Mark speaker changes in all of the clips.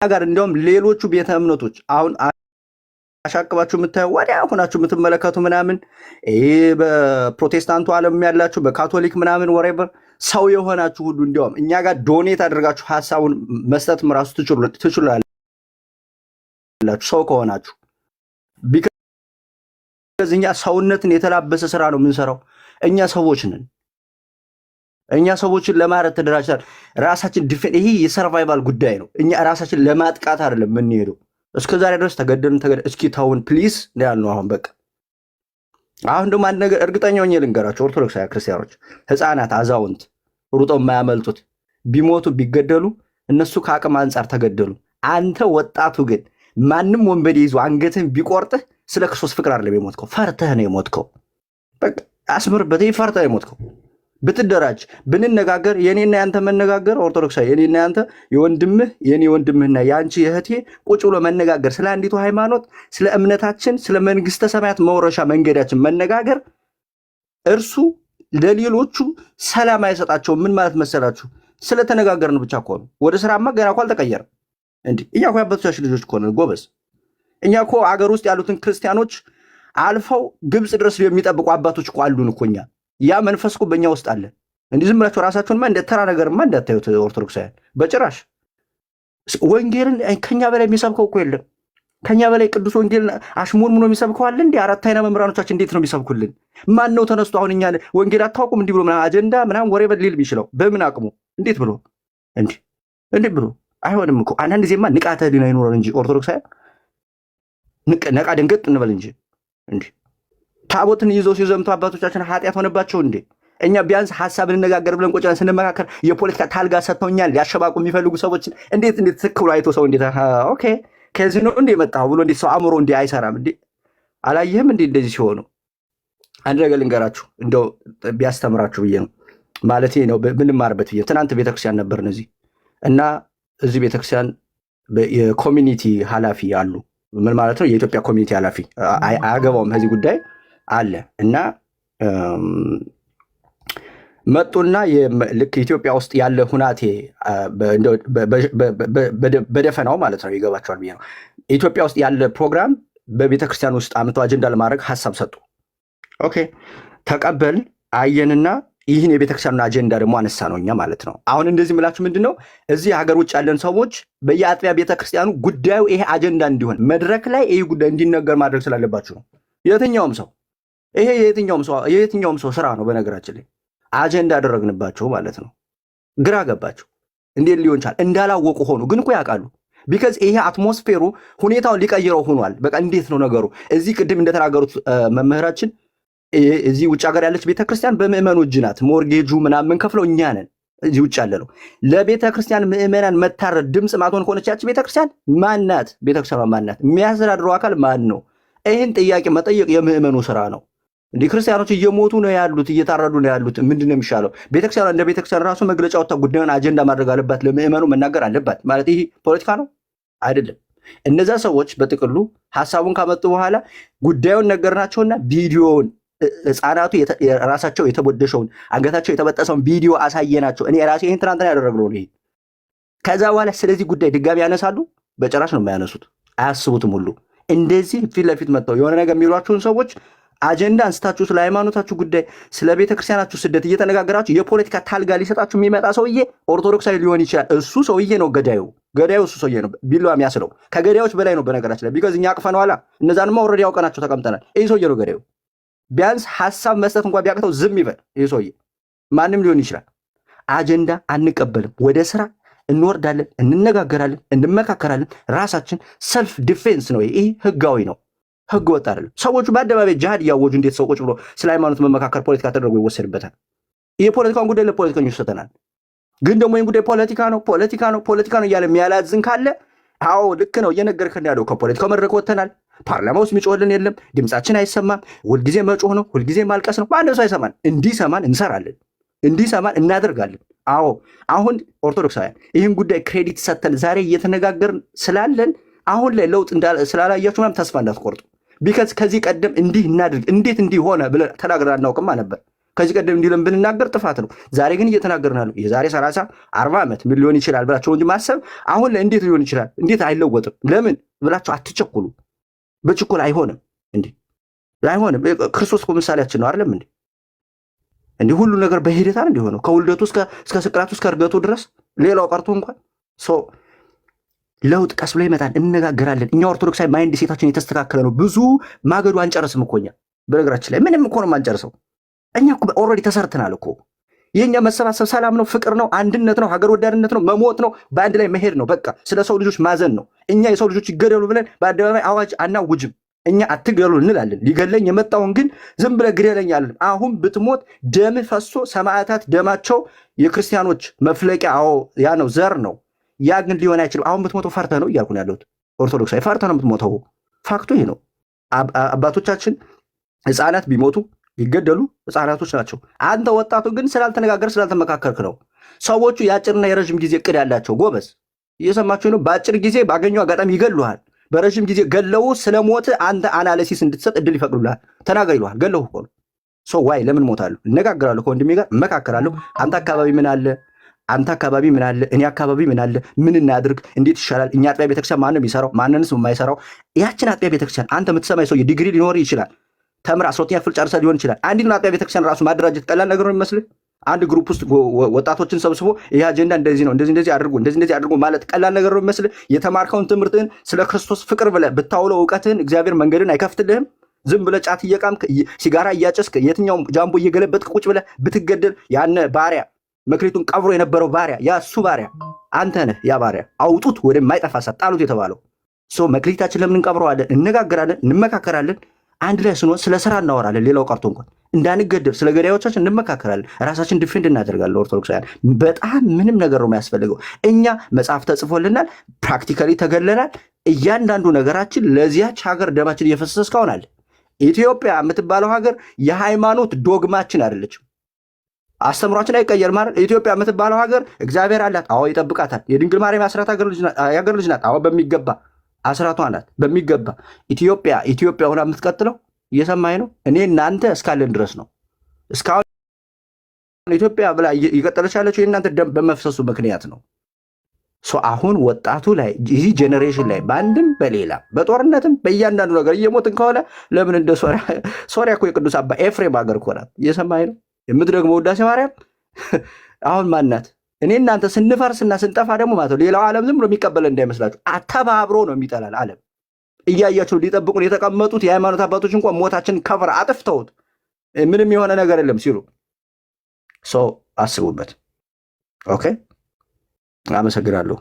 Speaker 1: ጋር እንደውም ሌሎቹ ቤተ እምነቶች አሁን አሻቅባችሁ የምታዩ ወዲያ ሆናችሁ የምትመለከቱ ምናምን ይሄ በፕሮቴስታንቱ ዓለም ያላችሁ በካቶሊክ ምናምን ወሬበር ሰው የሆናችሁ ሁሉ እንዲያውም እኛ ጋር ዶኔት አድርጋችሁ ሐሳቡን መስጠትም ራሱ ትችላላችሁ ሰው ከሆናችሁ ቢካዝ እኛ ሰውነትን የተላበሰ ስራ ነው የምንሰራው። እኛ ሰዎች ነን። እኛ ሰዎችን ለማረት ተደራጅተን ራሳችን ይሄ የሰርቫይቫል ጉዳይ ነው። እኛ ራሳችን ለማጥቃት አይደለም የምንሄደው። እስከዛሬ ድረስ ተገደልን እስኪ ታውን ፕሊዝ ያልነው አሁን በቃ አሁን ደግሞ አንድ ነገር እርግጠኛ ሆኜ ልንገራቸው ኦርቶዶክሳውያን ክርስቲያኖች፣ ህፃናት፣ አዛውንት ሩጠው የማያመልጡት ቢሞቱ ቢገደሉ እነሱ ከአቅም አንጻር ተገደሉ። አንተ ወጣቱ ግን ማንም ወንበዴ ይዞ አንገትህን ቢቆርጥህ ስለ ክርስቶስ ፍቅር አይደለም የሞትከው፣ ፈርተህ ነው የሞትከው። በቃ አስምርበት። ይሄ ፈርተህ ነው የሞትከው። ብትደራጅ ብንነጋገር የኔና ያንተ መነጋገር ኦርቶዶክሳዊ የኔና ያንተ የወንድምህ የኔ ወንድምህና የአንቺ እህቴ ቁጭ ብሎ መነጋገር ስለ አንዲቱ ሃይማኖት፣ ስለ እምነታችን፣ ስለ መንግስተ ሰማያት መውረሻ መንገዳችን መነጋገር እርሱ ለሌሎቹ ሰላም አይሰጣቸውም። ምን ማለት መሰላችሁ? ስለተነጋገርን ብቻ እኮ ነው። ወደ ስራማ ገና እኮ አልተቀየረም። እንዴ እኛ እኮ ያበቶቻችን ልጆች እኮ ነን ጎበዝ። እኛ እኮ አገር ውስጥ ያሉትን ክርስቲያኖች አልፈው ግብፅ ድረስ የሚጠብቁ አባቶች እኮ አሉን እኮ እኛ። ያ መንፈስ እኮ በእኛ ውስጥ አለ። እንዲህ ዝም ብላችሁ ራሳችሁንማ እንደ ተራ ነገርማ እንዳታዩት ኦርቶዶክሳውያን በጭራሽ። ወንጌልን ከኛ በላይ የሚሰብከው እኮ የለም። ከኛ በላይ ቅዱስ ወንጌልን አሽሙርሙኖ የሚሰብከው አለ እንዴ? አራት አይና መምህራኖቻችን እንዴት ነው የሚሰብኩልን? ማን ነው ተነስቶ አሁን እኛ ወንጌል አታውቁም እንዲህ ብሎ ምናምን አጀንዳ ምናምን ወሬ በሊል ቢችለው በምን አቅሙ? እንዴት ብሎ እንዴት ብሎ? አይሆንም እኮ አንዳንድ ጊዜማ ንቃተ ህሊና ይኖረን እንጂ ኦርቶዶክሳውያን ነቃ ደንገጥ እንበል እንጂ እንዴ ታቦትን ይዘው ሲዘምቱ አባቶቻችን ኃጢአት ሆነባቸው እንዴ? እኛ ቢያንስ ሐሳብ እንነጋገር ብለን ቁጭ ብለን ስንመካከር የፖለቲካ ታልጋ ሰጥተውኛል ሊያሸባቁ የሚፈልጉ ሰዎችን እንዴት ትክ ብሎ አይቶ ሰው እንዴት ኦኬ ከዚህ ነው እንዴ መጣው ብሎ እንዴት ሰው አእምሮ እንዴ አይሰራም እንዴ? አላየህም እንዴ እንደዚህ ሲሆኑ? አንድ ነገር ልንገራችሁ እንደው ቢያስተምራችሁ ብዬ ነው ማለት ነው ምንማርበት ብዬ። ትናንት ቤተክርስቲያን ነበርን እዚህ እና እዚህ ቤተክርስቲያን የኮሚኒቲ ኃላፊ አሉ። ምን ማለት ነው? የኢትዮጵያ ኮሚኒቲ ኃላፊ አያገባውም ከዚህ ጉዳይ አለ እና መጡና ልክ ኢትዮጵያ ውስጥ ያለ ሁናቴ በደፈናው ማለት ነው ይገባቸዋል ብዬ ነው። ኢትዮጵያ ውስጥ ያለ ፕሮግራም በቤተክርስቲያን ውስጥ አምቶ አጀንዳ ለማድረግ ሀሳብ ሰጡ። ኦኬ ተቀበል አየንና ይህን የቤተክርስቲያኑን አጀንዳ ደግሞ አነሳ ነው እኛ ማለት ነው። አሁን እንደዚህ ምላችሁ ምንድን ነው እዚህ ሀገር ውጭ ያለን ሰዎች በየአጥቢያ ቤተክርስቲያኑ ጉዳዩ ይሄ አጀንዳ እንዲሆን መድረክ ላይ ይህ ጉዳይ እንዲነገር ማድረግ ስላለባችሁ ነው። የትኛውም ሰው ይሄ የትኛውም ሰው ስራ ነው። በነገራችን ላይ አጀንዳ አደረግንባቸው ማለት ነው። ግራ ገባቸው። እንዴት ሊሆን ቻል? እንዳላወቁ ሆኑ። ግን እኮ ያውቃሉ። ቢካዝ ይሄ አትሞስፌሩ ሁኔታውን ሊቀይረው ሆኗል። በቃ እንዴት ነው ነገሩ? እዚህ ቅድም እንደተናገሩት መምህራችን እዚህ ውጭ ሀገር ያለች ቤተክርስቲያን በምዕመኑ እጅ ናት። ሞርጌጁ ምናምን ከፍለው እኛ ነን እዚህ ውጭ ያለ ነው። ለቤተክርስቲያን ምዕመናን መታረድ ድምፅ ማትሆን ከሆነች ያች ቤተክርስቲያን ማናት? ቤተክርስቲያኗ ማናት? የሚያስተዳድረው አካል ማን ነው? ይህን ጥያቄ መጠየቅ የምዕመኑ ስራ ነው። እንዲህ ክርስቲያኖች እየሞቱ ነው ያሉት፣ እየታረዱ ነው ያሉት። ምንድን ነው የሚሻለው? ቤተክርስቲያን እንደ ቤተክርስቲያን ራሱ መግለጫ ወጥታ ጉዳዩን አጀንዳ ማድረግ አለባት፣ ለምዕመኑ መናገር አለባት። ማለት ይሄ ፖለቲካ ነው አይደለም። እነዛ ሰዎች በጥቅሉ ሀሳቡን ካመጡ በኋላ ጉዳዩን ነገርናቸውና ቪዲዮውን ህፃናቱ ራሳቸው የተቦደሸውን አንገታቸው የተበጠሰውን ቪዲዮ አሳየናቸው። እኔ ራሴ ይህን ትናንትና ያደረግነው ይሄ። ከዛ በኋላ ስለዚህ ጉዳይ ድጋሚ ያነሳሉ? በጭራሽ ነው የማያነሱት። አያስቡትም ሁሉ እንደዚህ ፊት ለፊት መጥተው የሆነ ነገር የሚሏችሁን ሰዎች አጀንዳ አንስታችሁ ስለ ሃይማኖታችሁ ጉዳይ ስለ ቤተክርስቲያናችሁ ስደት እየተነጋገራችሁ የፖለቲካ ታልጋ ሊሰጣችሁ የሚመጣ ሰውዬ ኦርቶዶክሳዊ ሊሆን ይችላል። እሱ ሰውዬ ነው ገዳዩ እሱ ሰውዬ ነው ቢላዋ የሚያስለው። ከገዳዮች በላይ ነው በነገራችን ላይ። ቢኮዝ እኛ አቅፈነዋላ። እነዛንማ ኦልሬዲ ያውቀናቸው ተቀምጠናል። ይህ ሰውዬ ነው ገዳዩ። ቢያንስ ሐሳብ መስጠት እንኳን ቢያቅተው ዝም ይበል ይህ ሰውዬ። ማንም ሊሆን ይችላል። አጀንዳ አንቀበልም። ወደ ስራ እንወርዳለን፣ እንነጋገራለን፣ እንመካከራለን። ራሳችን ሰልፍ ዲፌንስ ነው። ይህ ህጋዊ ነው። ህግ ወጥ አይደለም። ሰዎቹ በአደባባይ ጅሃድ እያወጁ እንዴት ሰው ቁጭ ብሎ ስለ ሃይማኖት መመካከር ፖለቲካ ተደርጎ ይወሰድበታል? የፖለቲካውን ጉዳይ ለፖለቲከኞች ሰተናል። ግን ደግሞ ይህን ጉዳይ ፖለቲካ ነው እያለ የሚያላዝን ካለ አዎ ልክ ነው እየነገርከን ያለው ከፖለቲካው መድረክ ወጥተናል። ፓርላማ ውስጥ የሚጮህልን የለም። ድምፃችን አይሰማም። ሁልጊዜ መጮህ ነው፣ ሁልጊዜ ማልቀስ ነው። ማንም ሰው አይሰማን። እንዲሰማን እንሰራለን፣ እንዲሰማን እናደርጋለን። አዎ አሁን ኦርቶዶክሳውያን ይህን ጉዳይ ክሬዲት ሰተን ዛሬ እየተነጋገርን ስላለን አሁን ላይ ለውጥ ስላላያችሁ ምናምን ተስፋ እንዳትቆርጡ። ቢካዝ ከዚህ ቀደም እንዲህ እናድርግ እንዴት እንዲህ ሆነ ብለን ተናግረን አናውቅማ ነበር። ከዚህ ቀደም እንዲለም ብንናገር ጥፋት ነው። ዛሬ ግን እየተናገርን ያለው የዛሬ 30 40 ዓመት ምን ሊሆን ይችላል ብላችሁ እንጂ ማሰብ አሁን ላይ እንዴት ሊሆን ይችላል እንዴት አይለወጥም ለምን ብላችሁ አትቸኩሉ። በችኮላ አይሆንም እንዴ አይሆንም። ክርስቶስ እኮ ምሳሌያችን ነው አይደለም እንዴ? እንዴ ሁሉ ነገር በሂደት አይደል እንደሆነው ከውልደቱ እስከ ስቅራቱ እስከ እርገቱ ድረስ ሌላው ቀርቶ እንኳን ለውጥ ቀስ ብሎ ይመጣል። እንነጋገራለን። እኛ ኦርቶዶክሳዊ ማይንድ ሴታችን የተስተካከለ ነው። ብዙ ማገዱ አንጨርስም እኮ እኛ በነገራችን ላይ ምንም እኮ ነው የማንጨርሰው። እኛ እኮ ኦልሬዲ ተሰርተናል እኮ። የኛ መሰባሰብ ሰላም ነው፣ ፍቅር ነው፣ አንድነት ነው፣ ሀገር ወዳድነት ነው፣ መሞት ነው፣ በአንድ ላይ መሄድ ነው። በቃ ስለ ሰው ልጆች ማዘን ነው። እኛ የሰው ልጆች ይገደሉ ብለን በአደባባይ አዋጅ አናውጅም። እኛ አትገሉ እንላለን። ሊገለኝ የመጣውን ግን ዝም ብለህ ግደለኝ አለን። አሁን ብትሞት ደም ፈሶ ሰማዕታት ደማቸው የክርስቲያኖች መፍለቂያ ያ ነው፣ ዘር ነው። ያ ግን ሊሆን አይችልም። አሁን ብትሞተው ፈርተህ ነው እያልኩ ነው ያለሁት። ኦርቶዶክሳዊ ፈርተህ ነው የምትሞተው። ፋክቱ ይሄ ነው። አባቶቻችን ህፃናት ቢሞቱ ቢገደሉ ህፃናቶች ናቸው። አንተ ወጣቱ ግን ስላልተነጋገር ስላልተመካከርክ ነው። ሰዎቹ የአጭርና የረዥም ጊዜ እቅድ ያላቸው ጎበዝ፣ እየሰማችሁ ነው። በአጭር ጊዜ ባገኘው አጋጣሚ ይገሉሃል። በረዥም ጊዜ ገለው ስለሞት አንተ አናሊሲስ እንድትሰጥ እድል ይፈቅዱልሃል። ተናገር ይሉሃል። ገለው እኮ ነው። ዋይ ለምን ሞታለሁ? እነጋገራለሁ፣ ከወንድሜ ጋር እመካከራለሁ። አንተ አካባቢ ምን አለ? አንተ አካባቢ ምን አለ? እኔ አካባቢ ምን አለ? ምን እናድርግ? እንዴት ይሻላል? እኛ አጥቢያ ቤተክርስቲያን ማን ነው የሚሰራው? ማንንስ የማይሰራው? ያችን አጥቢያ ቤተክርስቲያን አንተ የምትሰማይ ሰው ዲግሪ ሊኖር ይችላል። ተምራ 12ኛ ክፍል ጨርሰህ ሊሆን ይችላል። አንዲት አጥቢያ ቤተክርስቲያን ራሱ ማደራጀት ቀላል ነገር ነው የሚመስልህ? አንድ ግሩፕ ውስጥ ወጣቶችን ሰብስቦ ይህ አጀንዳ እንደዚህ ነው እንደዚህ አድርጉ እንደዚህ አድርጉ ማለት ቀላል ነገር ነው የሚመስልህ? የተማርከውን ትምህርትህን ስለ ክርስቶስ ፍቅር ብለህ ብታውለው እውቀትህን እግዚአብሔር መንገድን አይከፍትልህም? ዝም ብለህ ጫት እየቃምክ ሲጋራ እያጨስክ የትኛውም ጃምቦ እየገለበጥክ ቁጭ ብለህ ብትገደል ያነ ባሪያ መክሊቱን ቀብሮ የነበረው ባሪያ ያ እሱ ባሪያ አንተ ነህ። ያ ባሪያ አውጡት ወደማይጠፋ እሳት ጣሉት የተባለው መክሊታችን ለምን እንቀብረዋለን? እነጋገራለን፣ እንመካከራለን። አንድ ላይ ስንሆን ስለ ስራ እናወራለን። ሌላው ቀርቶ እንኳን እንዳንገደል ስለ ገዳዮቻችን እንመካከራለን። ራሳችን ዲፌንድ እናደርጋለን። ኦርቶዶክሳውያን በጣም ምንም ነገር ነው የሚያስፈልገው። እኛ መጽሐፍ ተጽፎልናል፣ ፕራክቲካሊ ተገለናል። እያንዳንዱ ነገራችን ለዚያች ሀገር ደማችን እየፈሰሰ እስካሁን አለ። ኢትዮጵያ የምትባለው ሀገር የሃይማኖት ዶግማችን አይደለችም። አስተምሯችን አይቀየር ማለት ኢትዮጵያ የምትባለው ሀገር እግዚአብሔር አላት። አዎ ይጠብቃታል። የድንግል ማርያም አስራት ሀገር ልጅ ናት። አዎ በሚገባ አስራቷ ናት በሚገባ። ኢትዮጵያ ሆና የምትቀጥለው እየሰማኝ ነው። እኔ እናንተ እስካለን ድረስ ነው። እስካሁን ኢትዮጵያ ብላ እየቀጠለች ያለችው የእናንተ ደም በመፍሰሱ ምክንያት ነው። አሁን ወጣቱ ላይ እዚህ ጄኔሬሽን ላይ በአንድም በሌላ በጦርነትም በእያንዳንዱ ነገር እየሞትን ከሆነ ለምን እንደ ሶሪያ እኮ የቅዱስ አባ ኤፍሬም ሀገር እኮ ናት። እየሰማኝ ነው። የምትደግመው ውዳሴ ማርያም አሁን ማናት? እኔ እናንተ ስንፈርስና ስንጠፋ ደግሞ ማለት ነው ሌላው ዓለም ዝም ብሎ የሚቀበለን እንዳይመስላችሁ፣ አተባብሮ ነው የሚጠላል ዓለም። እያያቸው ሊጠብቁን የተቀመጡት የሃይማኖት አባቶች እንኳን ሞታችን ከቨር አጥፍተውት ምንም የሆነ ነገር የለም ሲሉ አስቡበት። ኦኬ፣ አመሰግናለሁ።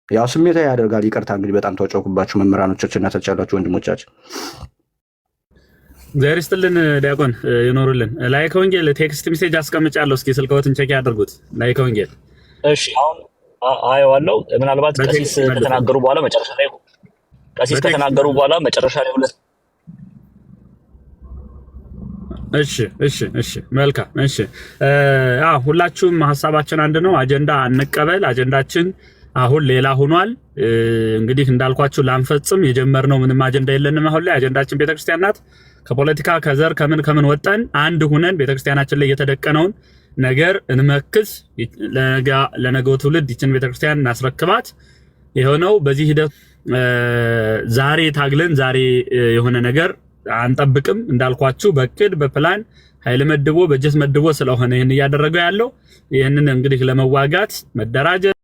Speaker 1: ያው ስሜታዊ ያደርጋል። ይቅርታ እንግዲህ በጣም ተወጨኩባችሁ መምህራኖቻችን እና ተቻላችሁ ወንድሞቻችን።
Speaker 2: እግዚአብሔር ይስጥልን። ዲያቆን ይኖሩልን። ላይከ ወንጌል ቴክስት ሜሴጅ አስቀምጫለሁ። እስኪ ስልክዎትን ቼክ ያድርጉት። ላይከ ወንጌል
Speaker 3: እሺ፣ አሁን አየዋለሁ። ምናልባት ቀሲስ ከተናገሩ በኋላ መጨረሻ ላይ ሁለት
Speaker 2: እሺ፣ መልካም። እሺ፣ ሁላችሁም ሀሳባችን አንድ ነው። አጀንዳ አንቀበል። አጀንዳችን አሁን ሌላ ሆኗል። እንግዲህ እንዳልኳችሁ ላንፈጽም የጀመርነው ምንም አጀንዳ የለንም። አሁን ላይ አጀንዳችን ቤተክርስቲያን ናት። ከፖለቲካ ከዘር ከምን ወጠን አንድ ሁነን ቤተክርስቲያናችን ላይ የተደቀነውን ነገር እንመክስ፣ ለነገው ትውልድ ይችን ቤተክርስቲያን እናስረክባት። የሆነው በዚህ ሂደት ዛሬ ታግለን ዛሬ የሆነ ነገር አንጠብቅም። እንዳልኳችሁ በእቅድ በፕላን ኃይል መድቦ በጀት መድቦ ስለሆነ ይህን እያደረገው ያለው ይህንን እንግዲህ ለመዋጋት መደራጀት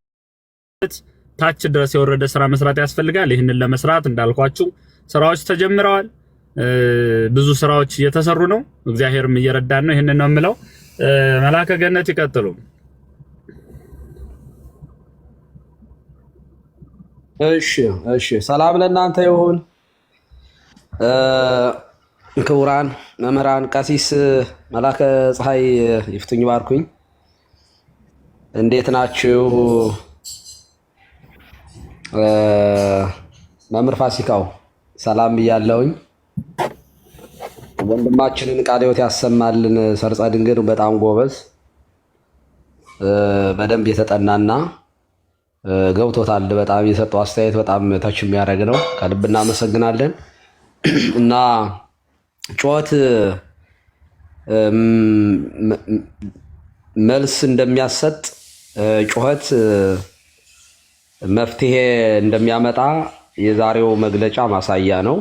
Speaker 2: ታች ድረስ የወረደ ስራ መስራት ያስፈልጋል። ይህንን ለመስራት እንዳልኳችሁ ስራዎች ተጀምረዋል። ብዙ ስራዎች እየተሰሩ ነው። እግዚአብሔርም እየረዳን ነው። ይህንን ነው የምለው። መላከ ገነት ይቀጥሉ።
Speaker 4: እሺ፣ ሰላም ለእናንተ ይሁን። ክቡራን መምህራን፣ ቀሲስ መላከ ፀሐይ ይፍቱኝ ባርኩኝ፣ እንዴት ናችሁ? መምህር ፋሲካው ሰላም ብያለሁኝ። ወንድማችንን ቃለ ሕይወት ያሰማልን። ሰርጸ ድንግል በጣም ጎበዝ፣ በደንብ የተጠናና ገብቶታል። በጣም የሰጠው አስተያየት በጣም ተች የሚያደርግ ነው። ከልብ እናመሰግናለን። እና ጩኸት መልስ እንደሚያሰጥ ጩኸት መፍትሄ እንደሚያመጣ የዛሬው መግለጫ ማሳያ ነው።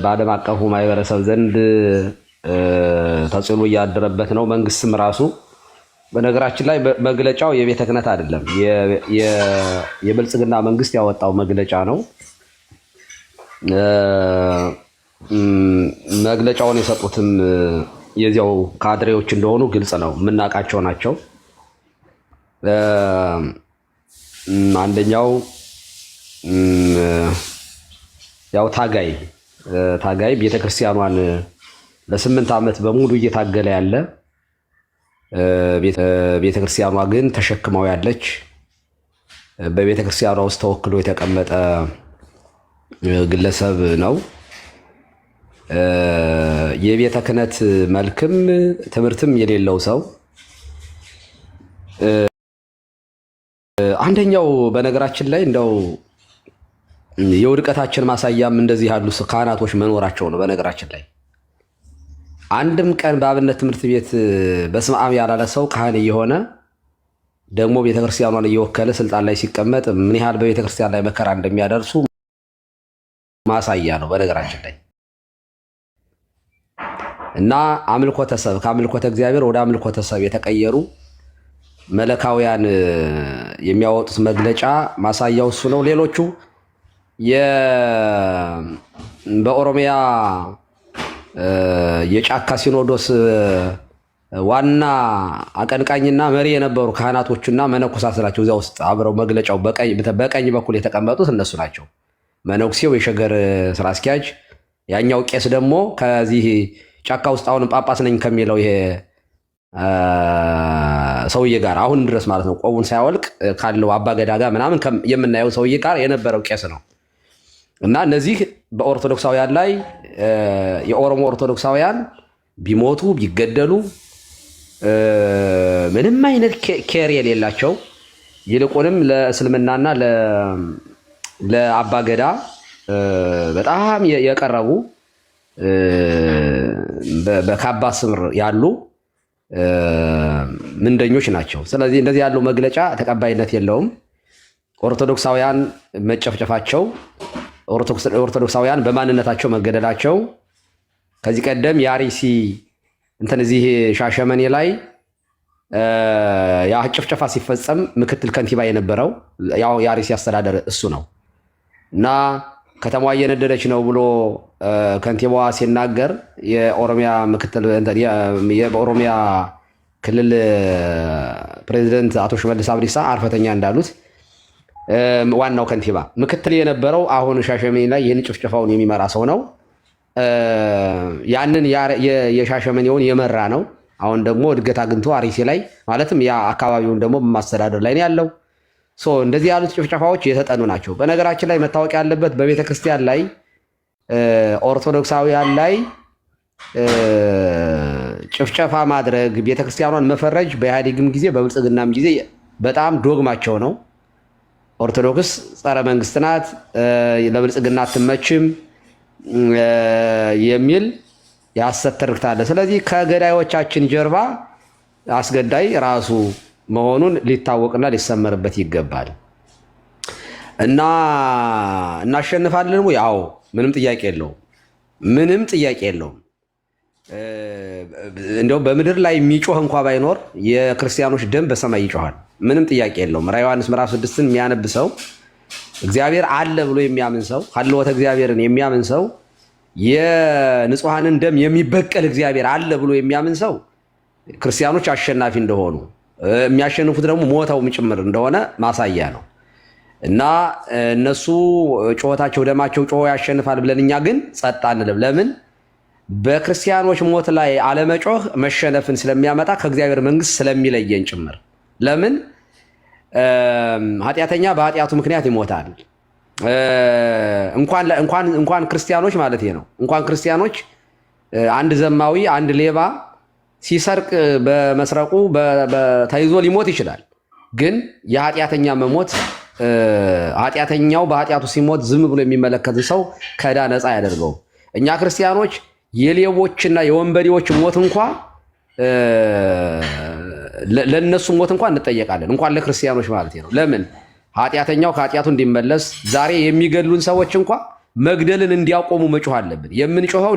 Speaker 4: በዓለም አቀፉ ማህበረሰብ ዘንድ ተጽዕኖ እያደረበት ነው። መንግስትም ራሱ በነገራችን ላይ መግለጫው የቤተ ክህነት አይደለም፣ የብልጽግና መንግስት ያወጣው መግለጫ ነው። መግለጫውን የሰጡትም የዚያው ካድሬዎች እንደሆኑ ግልጽ ነው፣ የምናውቃቸው ናቸው። አንደኛው ያው ታጋይ ቤተክርስቲያኗን ለ8 ዓመት በሙሉ እየታገለ ያለ ቤተክርስቲያኗ ግን ተሸክመው ያለች በቤተክርስቲያኗ ውስጥ ተወክሎ የተቀመጠ ግለሰብ ነው። የቤተ ክህነት መልክም ትምህርትም የሌለው ሰው አንደኛው በነገራችን ላይ እንደው የውድቀታችን ማሳያም እንደዚህ ያሉ ካህናቶች መኖራቸው ነው። በነገራችን ላይ አንድም ቀን በአብነት ትምህርት ቤት በስመ አብ ያላለ ሰው ካህን እየሆነ ደግሞ ቤተክርስቲያኗን እየወከለ ስልጣን ላይ ሲቀመጥ ምን ያህል በቤተክርስቲያን ላይ መከራ እንደሚያደርሱ ማሳያ ነው። በነገራችን ላይ እና አምልኮተ ሰብ ከአምልኮተ እግዚአብሔር ወደ አምልኮተ ሰብ የተቀየሩ መለካውያን የሚያወጡት መግለጫ ማሳያው እሱ ነው። ሌሎቹ በኦሮሚያ የጫካ ሲኖዶስ ዋና አቀንቃኝና መሪ የነበሩ ካህናቶችና መነኮሳት ናቸው። እዚያ ውስጥ አብረው መግለጫው በቀኝ በኩል የተቀመጡት እነሱ ናቸው። መነኩሴው የሸገር ስራ አስኪያጅ፣ ያኛው ቄስ ደግሞ ከዚህ ጫካ ውስጥ አሁን ጳጳስ ነኝ ከሚለው ይሄ ሰውዬ ጋር አሁን ድረስ ማለት ነው ቆቡን ሳያወልቅ ካለው አባገዳ ጋር ምናምን የምናየው ሰውዬ ጋር የነበረው ቄስ ነው። እና እነዚህ በኦርቶዶክሳውያን ላይ የኦሮሞ ኦርቶዶክሳውያን ቢሞቱ ቢገደሉ ምንም አይነት ኬር የሌላቸው ይልቁንም ለእስልምናና ለአባገዳ በጣም የቀረቡ በካባ ስምር ያሉ ምንደኞች ናቸው። ስለዚህ እንደዚህ ያለው መግለጫ ተቀባይነት የለውም። ኦርቶዶክሳውያን መጨፍጨፋቸው፣ ኦርቶዶክሳውያን በማንነታቸው መገደላቸው ከዚህ ቀደም የአርሲ እዚህ ሻሸመኔ ላይ ያ ጭፍጨፋ ሲፈጸም ምክትል ከንቲባ የነበረው ያው የአርሲ አስተዳደር እሱ ነው እና ከተማዋ እየነደደች ነው ብሎ ከንቲባዋ ሲናገር የኦሮሚያ ክልል ፕሬዚደንት አቶ ሽመልስ አብዲሳ አርፈተኛ እንዳሉት ዋናው ከንቲባ ምክትል የነበረው አሁን ሻሸመኔ ላይ ይህን ጭፍጨፋውን የሚመራ ሰው ነው። ያንን የሻሸመኔውን የመራ ነው። አሁን ደግሞ እድገት አግኝቶ አርሲ ላይ ማለትም ያ አካባቢውን ደግሞ በማስተዳደር ላይ ነው ያለው። እንደዚህ ያሉት ጭፍጨፋዎች የተጠኑ ናቸው። በነገራችን ላይ መታወቅ ያለበት በቤተ ክርስቲያን ላይ ኦርቶዶክሳውያን ላይ ጭፍጨፋ ማድረግ፣ ቤተ ክርስቲያኗን መፈረጅ በኢህአዴግም ጊዜ በብልጽግናም ጊዜ በጣም ዶግማቸው ነው። ኦርቶዶክስ ጸረ መንግስት ናት፣ ለብልጽግና አትመችም የሚል የሐሰት ትርክት አለ። ስለዚህ ከገዳዮቻችን ጀርባ አስገዳይ ራሱ መሆኑን ሊታወቅና ሊሰመርበት ይገባል። እና እናሸንፋለን ወይ? አዎ፣ ምንም ጥያቄ የለውም። ምንም ጥያቄ የለውም። እንደው በምድር ላይ የሚጮህ እንኳ ባይኖር የክርስቲያኖች ደም በሰማይ ይጮሃል። ምንም ጥያቄ የለውም። ራዕየ ዮሐንስ ምዕራፍ 6ን የሚያነብ ሰው፣ እግዚአብሔር አለ ብሎ የሚያምን ሰው፣ ሀልወተ እግዚአብሔርን የሚያምን ሰው፣ የንጹሐንን ደም የሚበቀል እግዚአብሔር አለ ብሎ የሚያምን ሰው ክርስቲያኖች አሸናፊ እንደሆኑ የሚያሸንፉት ደግሞ ሞተውም ጭምር እንደሆነ ማሳያ ነው። እና እነሱ ጩኸታቸው ደማቸው ጮሆ ያሸንፋል ብለን እኛ ግን ጸጥ አንልም። ለምን? በክርስቲያኖች ሞት ላይ አለመጮህ መሸነፍን ስለሚያመጣ ከእግዚአብሔር መንግስት ስለሚለየን ጭምር። ለምን? ኃጢአተኛ በኃጢአቱ ምክንያት ይሞታል። እንኳን ክርስቲያኖች ማለት ነው። እንኳን ክርስቲያኖች አንድ ዘማዊ አንድ ሌባ ሲሰርቅ በመስረቁ ተይዞ ሊሞት ይችላል። ግን የኃጢአተኛ መሞት ኃጢአተኛው በኃጢአቱ ሲሞት ዝም ብሎ የሚመለከት ሰው ከዕዳ ነፃ ያደርገው። እኛ ክርስቲያኖች የሌቦችና የወንበዴዎች ሞት እንኳ ለነሱ ሞት እንኳን እንጠየቃለን፣ እንኳን ለክርስቲያኖች ማለት ነው። ለምን ኃጢአተኛው ከኃጢአቱ እንዲመለስ ዛሬ የሚገድሉን ሰዎች እንኳ መግደልን እንዲያቆሙ መጮህ አለብን። የምንጮኸው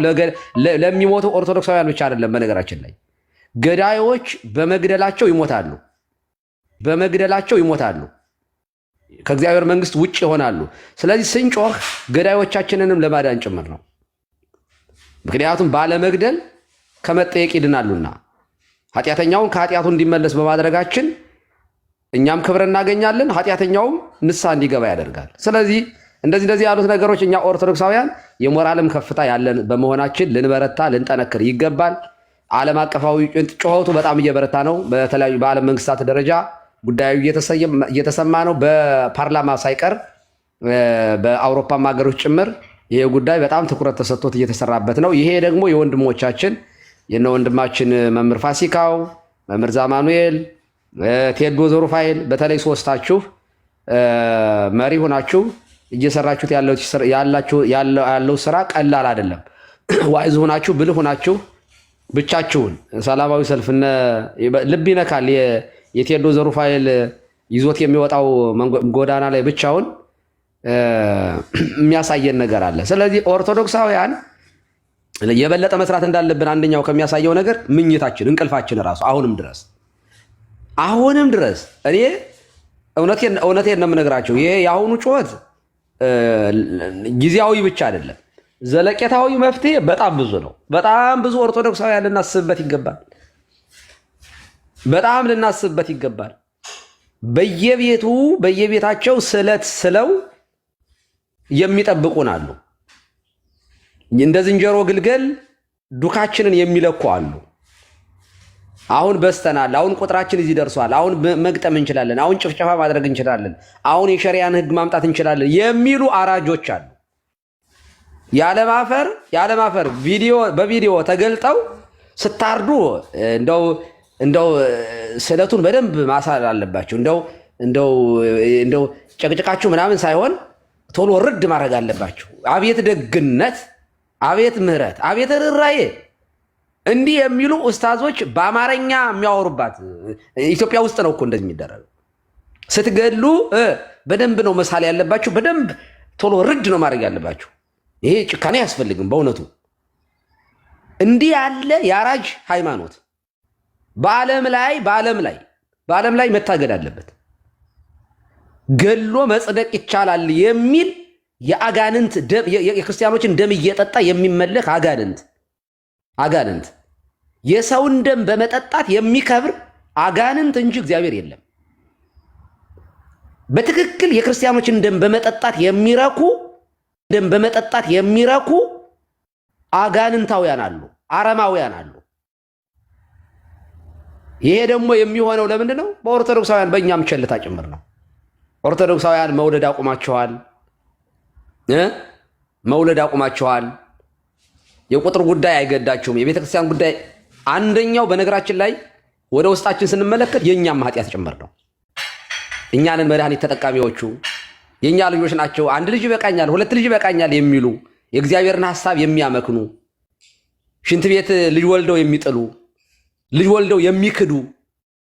Speaker 4: ለሚሞቱ ኦርቶዶክሳውያን ብቻ አይደለም። በነገራችን ላይ ገዳዮች በመግደላቸው ይሞታሉ፣ ከእግዚአብሔር መንግስት ውጭ ይሆናሉ። ስለዚህ ስንጮህ ገዳዮቻችንንም ለማዳን ጭምር ነው። ምክንያቱም ባለመግደል ከመጠየቅ ይድናሉና ኃጢአተኛውን ከኃጢአቱ እንዲመለስ በማድረጋችን እኛም ክብር እናገኛለን፣ ኃጢአተኛውም ንስሐ እንዲገባ ያደርጋል። ስለዚህ እንደዚህ ያሉት ነገሮች እኛ ኦርቶዶክሳውያን የሞራልም ከፍታ ያለን በመሆናችን ልንበረታ ልንጠነክር ይገባል። ዓለም አቀፋዊ ጩኸቱ በጣም እየበረታ ነው። በተለያዩ በዓለም መንግስታት ደረጃ ጉዳዩ እየተሰማ ነው። በፓርላማ ሳይቀር በአውሮፓም ሀገሮች ጭምር ይሄ ጉዳይ በጣም ትኩረት ተሰጥቶት እየተሰራበት ነው። ይሄ ደግሞ የወንድሞቻችን የነ ወንድማችን መምህር ፋሲካው፣ መምህር ዛማኑኤል፣ ቴዶ ዞሩፋኤል በተለይ ሶስታችሁ መሪ ሆናችሁ እየሰራችሁት ያለው ስራ ቀላል አይደለም። ዋይዝ ሆናችሁ ብልህ ሆናችሁ ብቻችሁን ሰላማዊ ሰልፍ ልብ ይነካል። የቴዶ ዞሩፋኤል ይዞት የሚወጣው ጎዳና ላይ ብቻውን የሚያሳየን ነገር አለ። ስለዚህ ኦርቶዶክሳውያን የበለጠ መስራት እንዳለብን አንደኛው ከሚያሳየው ነገር ምኝታችን፣ እንቅልፋችን ራሱ አሁንም ድረስ እኔ እውነቴን ነው የምነግራቸው። ይሄ የአሁኑ ጩኸት ጊዜያዊ ብቻ አይደለም፣ ዘለቄታዊ መፍትሄ በጣም ብዙ ነው። በጣም ብዙ ኦርቶዶክሳውያን ልናስብበት ይገባል። በየቤታቸው ስለት ስለው የሚጠብቁን አሉ። እንደ ዝንጀሮ ግልገል ዱካችንን የሚለኩ አሉ። አሁን በስተናል፣ አሁን ቁጥራችን እዚህ ደርሷል፣ አሁን መግጠም እንችላለን፣ አሁን ጭፍጨፋ ማድረግ እንችላለን፣ አሁን የሸሪያን ህግ ማምጣት እንችላለን የሚሉ አራጆች አሉ። ያለማፈር በቪዲዮ ተገልጠው ስታርዱ እንደው ስለቱን በደንብ ማሳል አለባቸው። እንደው ጨቅጭቃችሁ ምናምን ሳይሆን ቶሎ ርድ ማድረግ አለባቸው። አቤት ደግነት፣ አቤት ምህረት፣ አቤት ርራዬ እንዲህ የሚሉ ኡስታዞች በአማርኛ የሚያወሩባት ኢትዮጵያ ውስጥ ነው እኮ እንደዚህ የሚደረገው። ስትገድሉ በደንብ ነው መሳል ያለባችሁ፣ በደንብ ቶሎ ርድ ነው ማድረግ ያለባችሁ። ይሄ ጭካኔ አያስፈልግም በእውነቱ። እንዲህ ያለ የአራጅ ሃይማኖት በዓለም ላይ መታገድ አለበት። ገሎ መጽደቅ ይቻላል የሚል የአጋንንት ደም የክርስቲያኖችን ደም እየጠጣ የሚመለክ አጋንንት የሰውን ደም በመጠጣት የሚከብር አጋንንት እንጂ እግዚአብሔር የለም። በትክክል የክርስቲያኖችን ደም በመጠጣት የሚረኩ አጋንንታውያን አሉ፣ አረማውያን አሉ። ይሄ ደግሞ የሚሆነው ለምንድን ነው? በኦርቶዶክሳውያን በእኛም ቸልታ ጭምር ነው። ኦርቶዶክሳውያን መውለድ አቁማቸዋል። የቁጥር ጉዳይ አይገዳችሁም። የቤተ ክርስቲያን ጉዳይ አንደኛው በነገራችን ላይ ወደ ውስጣችን ስንመለከት የእኛም ኃጢአት ጭምር ነው። እኛንን መድኃኒት ተጠቃሚዎቹ የእኛ ልጆች ናቸው። አንድ ልጅ ይበቃኛል፣ ሁለት ልጅ ይበቃኛል የሚሉ የእግዚአብሔርን ሐሳብ የሚያመክኑ ሽንት ቤት ልጅ ወልደው የሚጥሉ ልጅ ወልደው የሚክዱ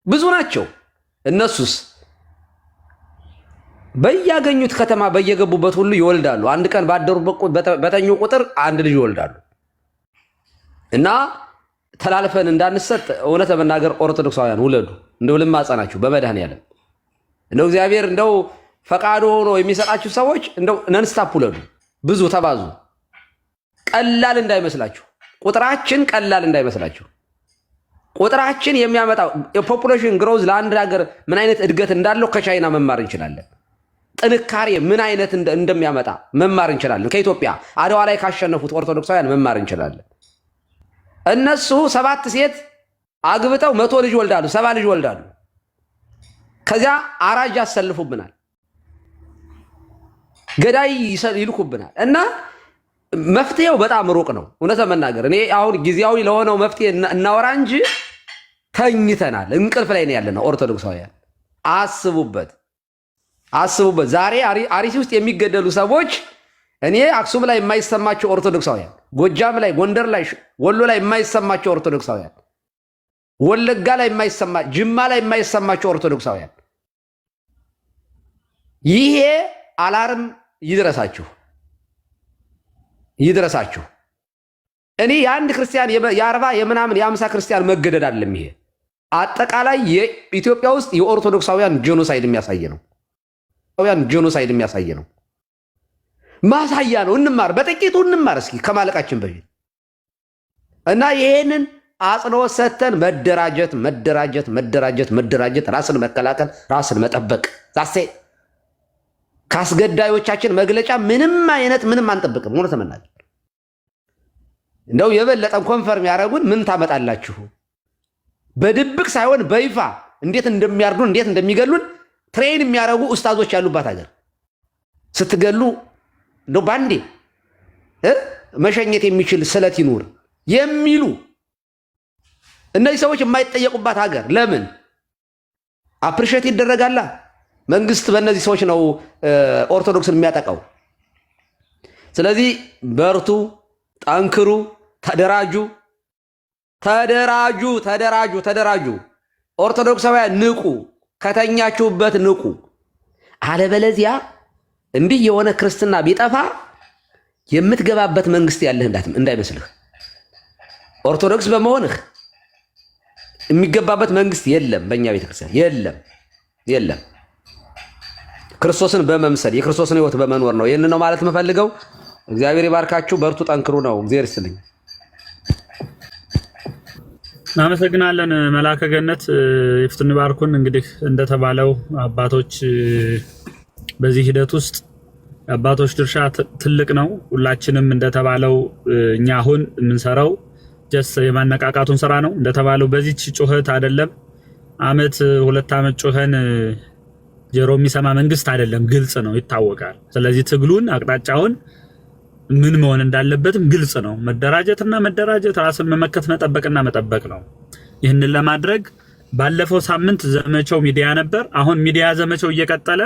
Speaker 4: ብዙ ናቸው። እነሱስ በያገኙት ከተማ በየገቡበት ሁሉ ይወልዳሉ። አንድ ቀን በተኙ ቁጥር አንድ ልጅ ይወልዳሉ። እና ተላልፈን እንዳንሰጥ እውነት ለመናገር ኦርቶዶክሳውያን ውለዱ። እንደው ልማጸናችሁ በመድኃኔዓለም እንደው እግዚአብሔር እንደው ፈቃዱ ሆኖ የሚሰጣችሁ ሰዎች እንደው ነንስታፕ ውለዱ፣ ብዙ ተባዙ። ቀላል እንዳይመስላችሁ፣ ቁጥራችን ቀላል እንዳይመስላችሁ። ቁጥራችን የሚያመጣው የፖፑሌሽን ግሮዝ ለአንድ ሀገር ምን አይነት እድገት እንዳለው ከቻይና መማር እንችላለን። ጥንካሬ ምን አይነት እንደሚያመጣ መማር እንችላለን። ከኢትዮጵያ አድዋ ላይ ካሸነፉት ኦርቶዶክሳውያን መማር እንችላለን። እነሱ 7 ሴት አግብተው 100 ልጅ ወልዳሉ፣ 70 ልጅ ወልዳሉ። ከዚያ አራጅ ያሰልፉብናል፣ ገዳይ ይልኩብናል። እና መፍትሄው በጣም ሩቅ ነው። እውነት ለመናገር እኔ አሁን ጊዜያዊ ለሆነው መፍትሄ እናወራ እንጂ ተኝተናል፣ እንቅልፍ ላይ ነው ያለነው። ኦርቶዶክሳውያን አስቡበት። ዛሬ አርሲ ውስጥ የሚገደሉ ሰዎች እኔ አክሱም ላይ የማይሰማቸው ኦርቶዶክሳውያን፣ ጎጃም ላይ፣ ጎንደር ላይ፣ ወሎ ላይ የማይሰማቸው ኦርቶዶክሳውያን፣ ወለጋ ላይ የማይሰማ፣ ጅማ ላይ የማይሰማቸው ኦርቶዶክሳውያን ይሄ አላርም ይድረሳችሁ ይድረሳችሁ። እኔ የአንድ ክርስቲያን የ40 የምናምን የ50 ክርስቲያን መገደድ አይደለም። ይሄ አጠቃላይ የኢትዮጵያ ውስጥ የኦርቶዶክሳውያን ጄኖሳይድ የሚያሳይ ነው። ጄኖሳይድ የሚያሳይ ነው። ማሳያ ነው። እንማር፣ በጥቂቱ እንማር እስኪ ከማለቃችን በፊት እና ይሄንን አጽንኦት ሰጥተን መደራጀት መደራጀት መደራጀት መደራጀት፣ ራስን መከላከል፣ ራስን መጠበቅ። ዛሴ ካስገዳዮቻችን መግለጫ ምንም አንጠብቅም። ሆነ ተመናል እንደው የበለጠን ኮንፈርም ያደረጉን ምን ታመጣላችሁ? በድብቅ ሳይሆን በይፋ እንዴት እንደሚያርዱን እንዴት እንደሚገሉን ትሬን የሚያደርጉ ኡስታዞች ያሉባት ሀገር ስትገሉ እንደው ባንዴ መሸኘት የሚችል ስለት ይኑር የሚሉ እነዚህ ሰዎች የማይጠየቁባት ሀገር ለምን አፕሪሼት ይደረጋላ? መንግስት በእነዚህ ሰዎች ነው ኦርቶዶክስን የሚያጠቃው። ስለዚህ በርቱ፣ ጠንክሩ፣ ተደራጁ ተደራጁ ተደራጁ ተደራጁ። ኦርቶዶክሳውያን ንቁ፣ ከተኛችሁበት ንቁ። አለበለዚያ እንዲህ የሆነ ክርስትና ቢጠፋ የምትገባበት መንግስት ያለህ እንዳይመስልህ። ኦርቶዶክስ በመሆንህ የሚገባበት መንግስት የለም። በእኛ ቤተክርስቲያን የለም። ክርስቶስን በመምሰል የክርስቶስን ህይወት በመኖር ነው። ይህን ነው ማለት የምፈልገው። እግዚአብሔር ይባርካችሁ። በርቱ፣ ጠንክሩ ነው። እግዚአብሔር ይስጥልኝ።
Speaker 2: እናመሰግናለን። መልአከ ገነት ይፍቱን ይባርኩን። እንግዲህ እንደተባለው አባቶች በዚህ ሂደት ውስጥ የአባቶች ድርሻ ትልቅ ነው። ሁላችንም እንደተባለው እኛ አሁን የምንሰራው ጀስ የማነቃቃቱን ስራ ነው። እንደተባለው በዚህች ጩኸት አይደለም አመት 2 አመት ጩኸን ጆሮ የሚሰማ መንግስት አይደለም። ግልጽ ነው፣ ይታወቃል። ስለዚህ ትግሉን አቅጣጫውን ምን መሆን እንዳለበትም ግልጽ ነው። መደራጀትና መደራጀት፣ ራስን መመከት፣ መጠበቅና መጠበቅ ነው። ይህንን ለማድረግ ባለፈው ሳምንት ዘመቻው ሚዲያ ነበር። አሁን ሚዲያ ዘመቻው እየቀጠለ፣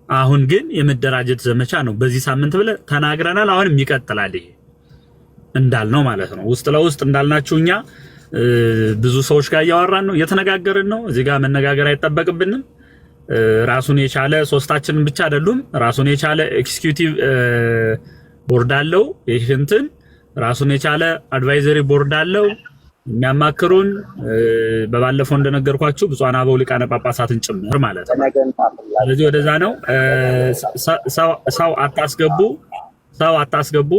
Speaker 2: አሁን ግን የመደራጀት ዘመቻ ነው። በዚህ ሳምንት ብለን ተናግረናል። አሁንም ይቀጥላል። ይሄ እንዳልነው ማለት ነው። ውስጥ ለውስጥ እንዳልናችሁ እኛ ብዙ ሰዎች ጋር እያወራን ነው፣ እየተነጋገርን ነው። እዚህ ጋር መነጋገር አይጠበቅብንም። ራሱን የቻለ ሶስታችንን ብቻ አይደሉም። ራሱን የቻለ ኤክስኪዩቲቭ ቦርድ አለው። ይህ እንትን ራሱን የቻለ አድቫይዘሪ ቦርድ አለው የሚያማክሩን። በባለፈው እንደነገርኳችሁ ብፁዓን አበው ሊቃነ ጳጳሳትን ጭምር ማለት ነው። ስለዚህ ወደዛ ነው። ሰው አታስገቡ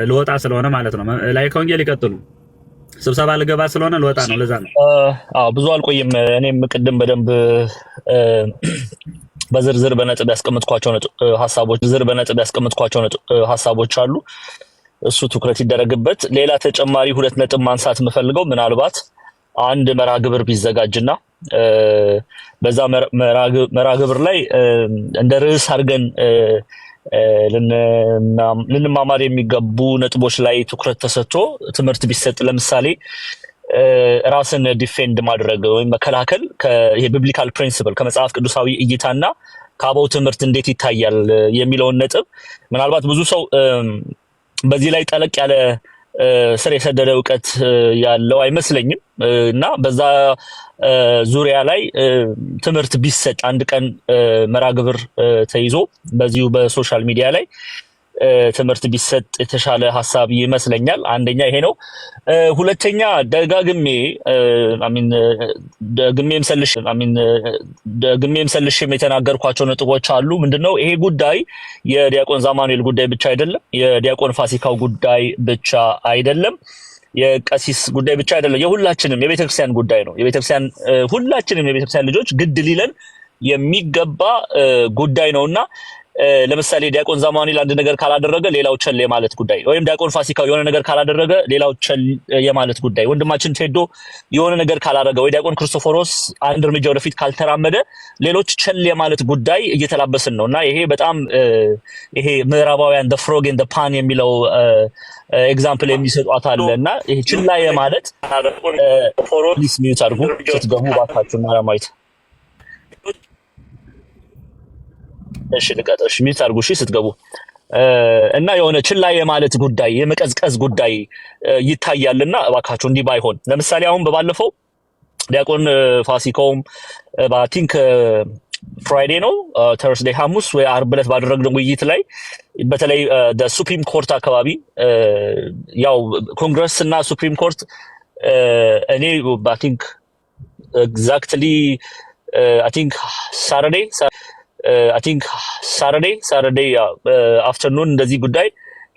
Speaker 2: ልወጣ ስለሆነ ማለት ነው። ላይ ከወንጌል ይቀጥሉ። ስብሰባ ልገባ ስለሆነ ልወጣ ነው። ለዛ ነው።
Speaker 3: ብዙ አልቆይም። እኔም ቅድም በደንብ በዝርዝር በነጥብ ያስቀምጥኳቸው ሀሳቦች አሉ። እሱ ትኩረት ይደረግበት። ሌላ ተጨማሪ 2 ነጥብ ማንሳት የምፈልገው ምናልባት አንድ መርሃ ግብር ቢዘጋጅና በዛ መርሃ ግብር ላይ እንደ ርዕስ አድርገን ልንማማር የሚገቡ ነጥቦች ላይ ትኩረት ተሰጥቶ ትምህርት ቢሰጥ፣ ለምሳሌ ራስን ዲፌንድ ማድረግ ወይም መከላከል ከቢብሊካል ፕሪንሲፕል ከመጽሐፍ ቅዱሳዊ እይታና ከአበው ትምህርት እንዴት ይታያል የሚለውን ነጥብ ምናልባት ብዙ ሰው በዚህ ላይ ጠለቅ ያለ ስር የሰደደ እውቀት ያለው አይመስለኝም እና በዛ ዙሪያ ላይ ትምህርት ቢሰጥ አንድ ቀን መርሃ ግብር ተይዞ በዚሁ በሶሻል ሚዲያ ላይ ትምህርት ቢሰጥ የተሻለ ሀሳብ ይመስለኛል። አንደኛ ይሄ ነው። ሁለተኛ ደግሜም ሰልሼም የተናገርኳቸው ነጥቦች አሉ። ምንድነው ይሄ ጉዳይ የዲያቆን ዛማኑኤል ጉዳይ ብቻ አይደለም፣ የዲያቆን ፋሲካው ጉዳይ ብቻ አይደለም፣ የቀሲስ ጉዳይ ብቻ አይደለም፣ የሁላችንም የቤተክርስቲያን ጉዳይ ነው። ሁላችንም የቤተክርስቲያን ልጆች ግድ ሊለን የሚገባ ጉዳይ ነውና ለምሳሌ ዲያቆን ዛማኑኤል አንድ ነገር ካላደረገ ሌላው ቸል የማለት ጉዳይ፣ ወይም ዲያቆን ፋሲካው የሆነ ነገር ካላደረገ ሌላው ቸል የማለት ጉዳይ፣ ወንድማችን ቴዶ የሆነ ነገር ካላደረገ ወይ ዲያቆን ክርስቶፎሮስ አንድ እርምጃ ወደፊት ካልተራመደ ሌሎች ቸል የማለት ጉዳይ እየተላበስን ነውና ይሄ በጣም ይሄ ምዕራባውያን the frog in the pan የሚለው ኤግዛምፕል የሚሰጧት አለና ይሄ ችላ የማለት ፖሊስ ሚዩት አድርጉ ስትገቡ ባካችሁና ለማየት እሺ ልቀጥል። እሺ ሚዩት አድርጉ እሺ ስትገቡ እና የሆነ ችላ የማለት ጉዳይ የመቀዝቀዝ ጉዳይ ይታያልና እባካችሁ እንዲህ ባይሆን። ለምሳሌ አሁን በባለፈው ዲያቆን ፋሲካውም አይ ቲንክ ፍራይዴ ነው ተርስዴይ ሐሙስ ወይ ዓርብ ዕለት ባደረግነው ውይይት ላይ በተለይ ሱፕሪም ኮርት አካባቢ ያው ኮንግረስ እና ሱፕሪም ኮርት እኔ አይ ቲንክ ኤግዛክትሊ አይ ቲንክ ሳተርዴይ አፍተርኑን እንደዚህ ጉዳይ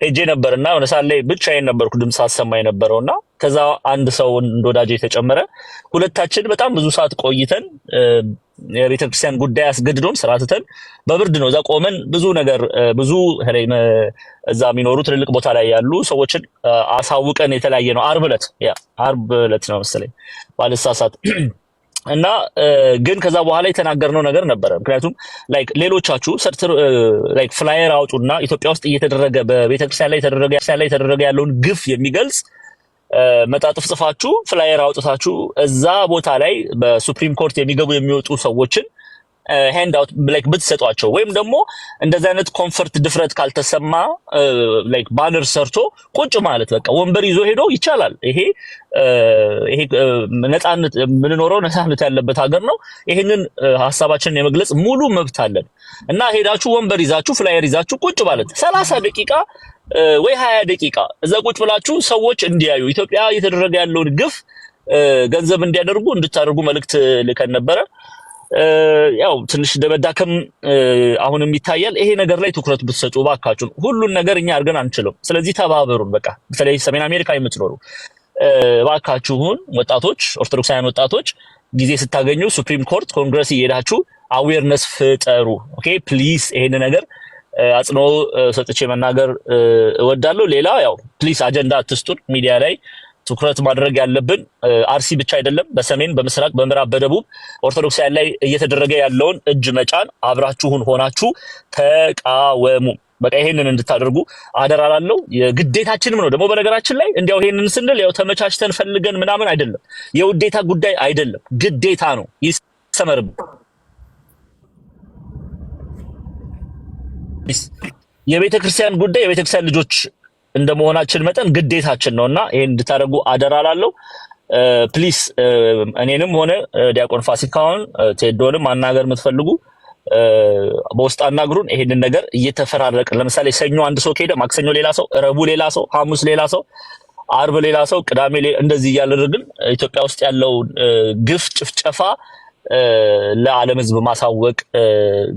Speaker 3: ሄጄ ነበርና የሆነ ሰዓት ላይ ብቻዬን ነበርኩ ድምፅ አሰማ የነበረውና ከዛ አንድ ሰው እንደወዳጄ የተጨመረ ሁለታችን በጣም ብዙ ሰዓት ቆይተን የቤተክርስቲያን ጉዳይ አስገድዶን ስራ ትተን በብርድ ነው እዛ ቆመን ብዙ ነገር ብዙ እዛ የሚኖሩ ትልልቅ ቦታ ላይ ያሉ ሰዎችን አሳውቀን የተለያየ ነው። ዓርብ ዕለት ነው መሰለኝ ባልሳሳት እና ግን ከዛ በኋላ የተናገርነው ነገር ነበረ። ምክንያቱም ላይክ ሌሎቻችሁ ላይክ ፍላየር አውጡና ኢትዮጵያ ውስጥ እየተደረገ በቤተክርስቲያን ላይ የተደረገ ያለውን ግፍ የሚገልጽ መጣጥፍ ጽፋችሁ ፍላየር አውጥታችሁ እዛ ቦታ ላይ በሱፕሪም ኮርት የሚገቡ የሚወጡ ሰዎችን ሃንድ አውት ላይክ ብትሰጧቸው ወይም ደግሞ እንደዚህ አይነት ኮምፈርት ድፍረት ካልተሰማ ላይክ ባነር ሰርቶ ቁጭ ማለት በቃ ወንበር ይዞ ሄዶ ይቻላል። ይሄ ነፃነት የምንኖረው ነፃነት ያለበት ሀገር ነው። ይሄንን ሀሳባችንን የመግለጽ ሙሉ መብት አለን እና ሄዳችሁ ወንበር ይዛችሁ ፍላየር ይዛችሁ ቁጭ ማለት 30 ደቂቃ ወይ 20 ደቂቃ እዛ ቁጭ ብላችሁ ሰዎች እንዲያዩ ኢትዮጵያ እየተደረገ ያለውን ግፍ ገንዘብ እንዲያደርጉ እንድታደርጉ መልእክት ልከን ነበረ። ያው ትንሽ ደበዳከም አሁንም ይታያል። ይሄ ነገር ላይ ትኩረት ብትሰጡ ባካችሁ። ሁሉን ነገር እኛ አድርገን አንችልም። ስለዚህ ተባበሩን። በቃ በተለይ ሰሜን አሜሪካ የምትኖሩ ባካችሁን ወጣቶች፣ ኦርቶዶክሳውያን ወጣቶች ጊዜ ስታገኙ ሱፕሪም ኮርት ኮንግረስ እየሄዳችሁ አዌርነስ ፍጠሩ። ኦኬ ፕሊዝ ይሄን ነገር አጽኖ ሰጥቼ መናገር እወዳለሁ። ሌላ ያው ፕሊዝ አጀንዳ አትስጡን ሚዲያ ላይ ትኩረት ማድረግ ያለብን አርሲ ብቻ አይደለም፣ በሰሜን በምስራቅ በምዕራብ በደቡብ ኦርቶዶክሳውያን ላይ እየተደረገ ያለውን እጅ መጫን አብራችሁን ሆናችሁ ተቃወሙ። በቃ ይሄንን እንድታደርጉ አደራላለሁ። የግዴታችንም ነው ደግሞ በነገራችን ላይ እንዲያው ይሄንን ስንል ያው ተመቻችተን ፈልገን ምናምን አይደለም፣ የውዴታ ጉዳይ አይደለም፣ ግዴታ ነው። ይሰመርም የቤተክርስቲያን ጉዳይ የቤተክርስቲያን ልጆች እንደመሆናችን መጠን ግዴታችን ነውና ይሄን እንድታደርጉ አደራላለሁ። ፕሊስ እኔንም ሆነ ዲያቆን ፋሲካውን ቴዶንም ማናገር የምትፈልጉ በውስጥ አናግሩን። ይሄንን ነገር እየተፈራረቀ ለምሳሌ ሰኞ አንድ ሰው ከሄደ ማክሰኞ ሌላ ሰው፣ ረቡዕ ሌላ ሰው፣ ሐሙስ ሌላ ሰው፣ ዓርብ ሌላ ሰው፣ ቅዳሜ እንደዚህ እያደረግን ኢትዮጵያ ውስጥ ያለው ግፍ ጭፍጨፋ ለዓለም ሕዝብ ማሳወቅ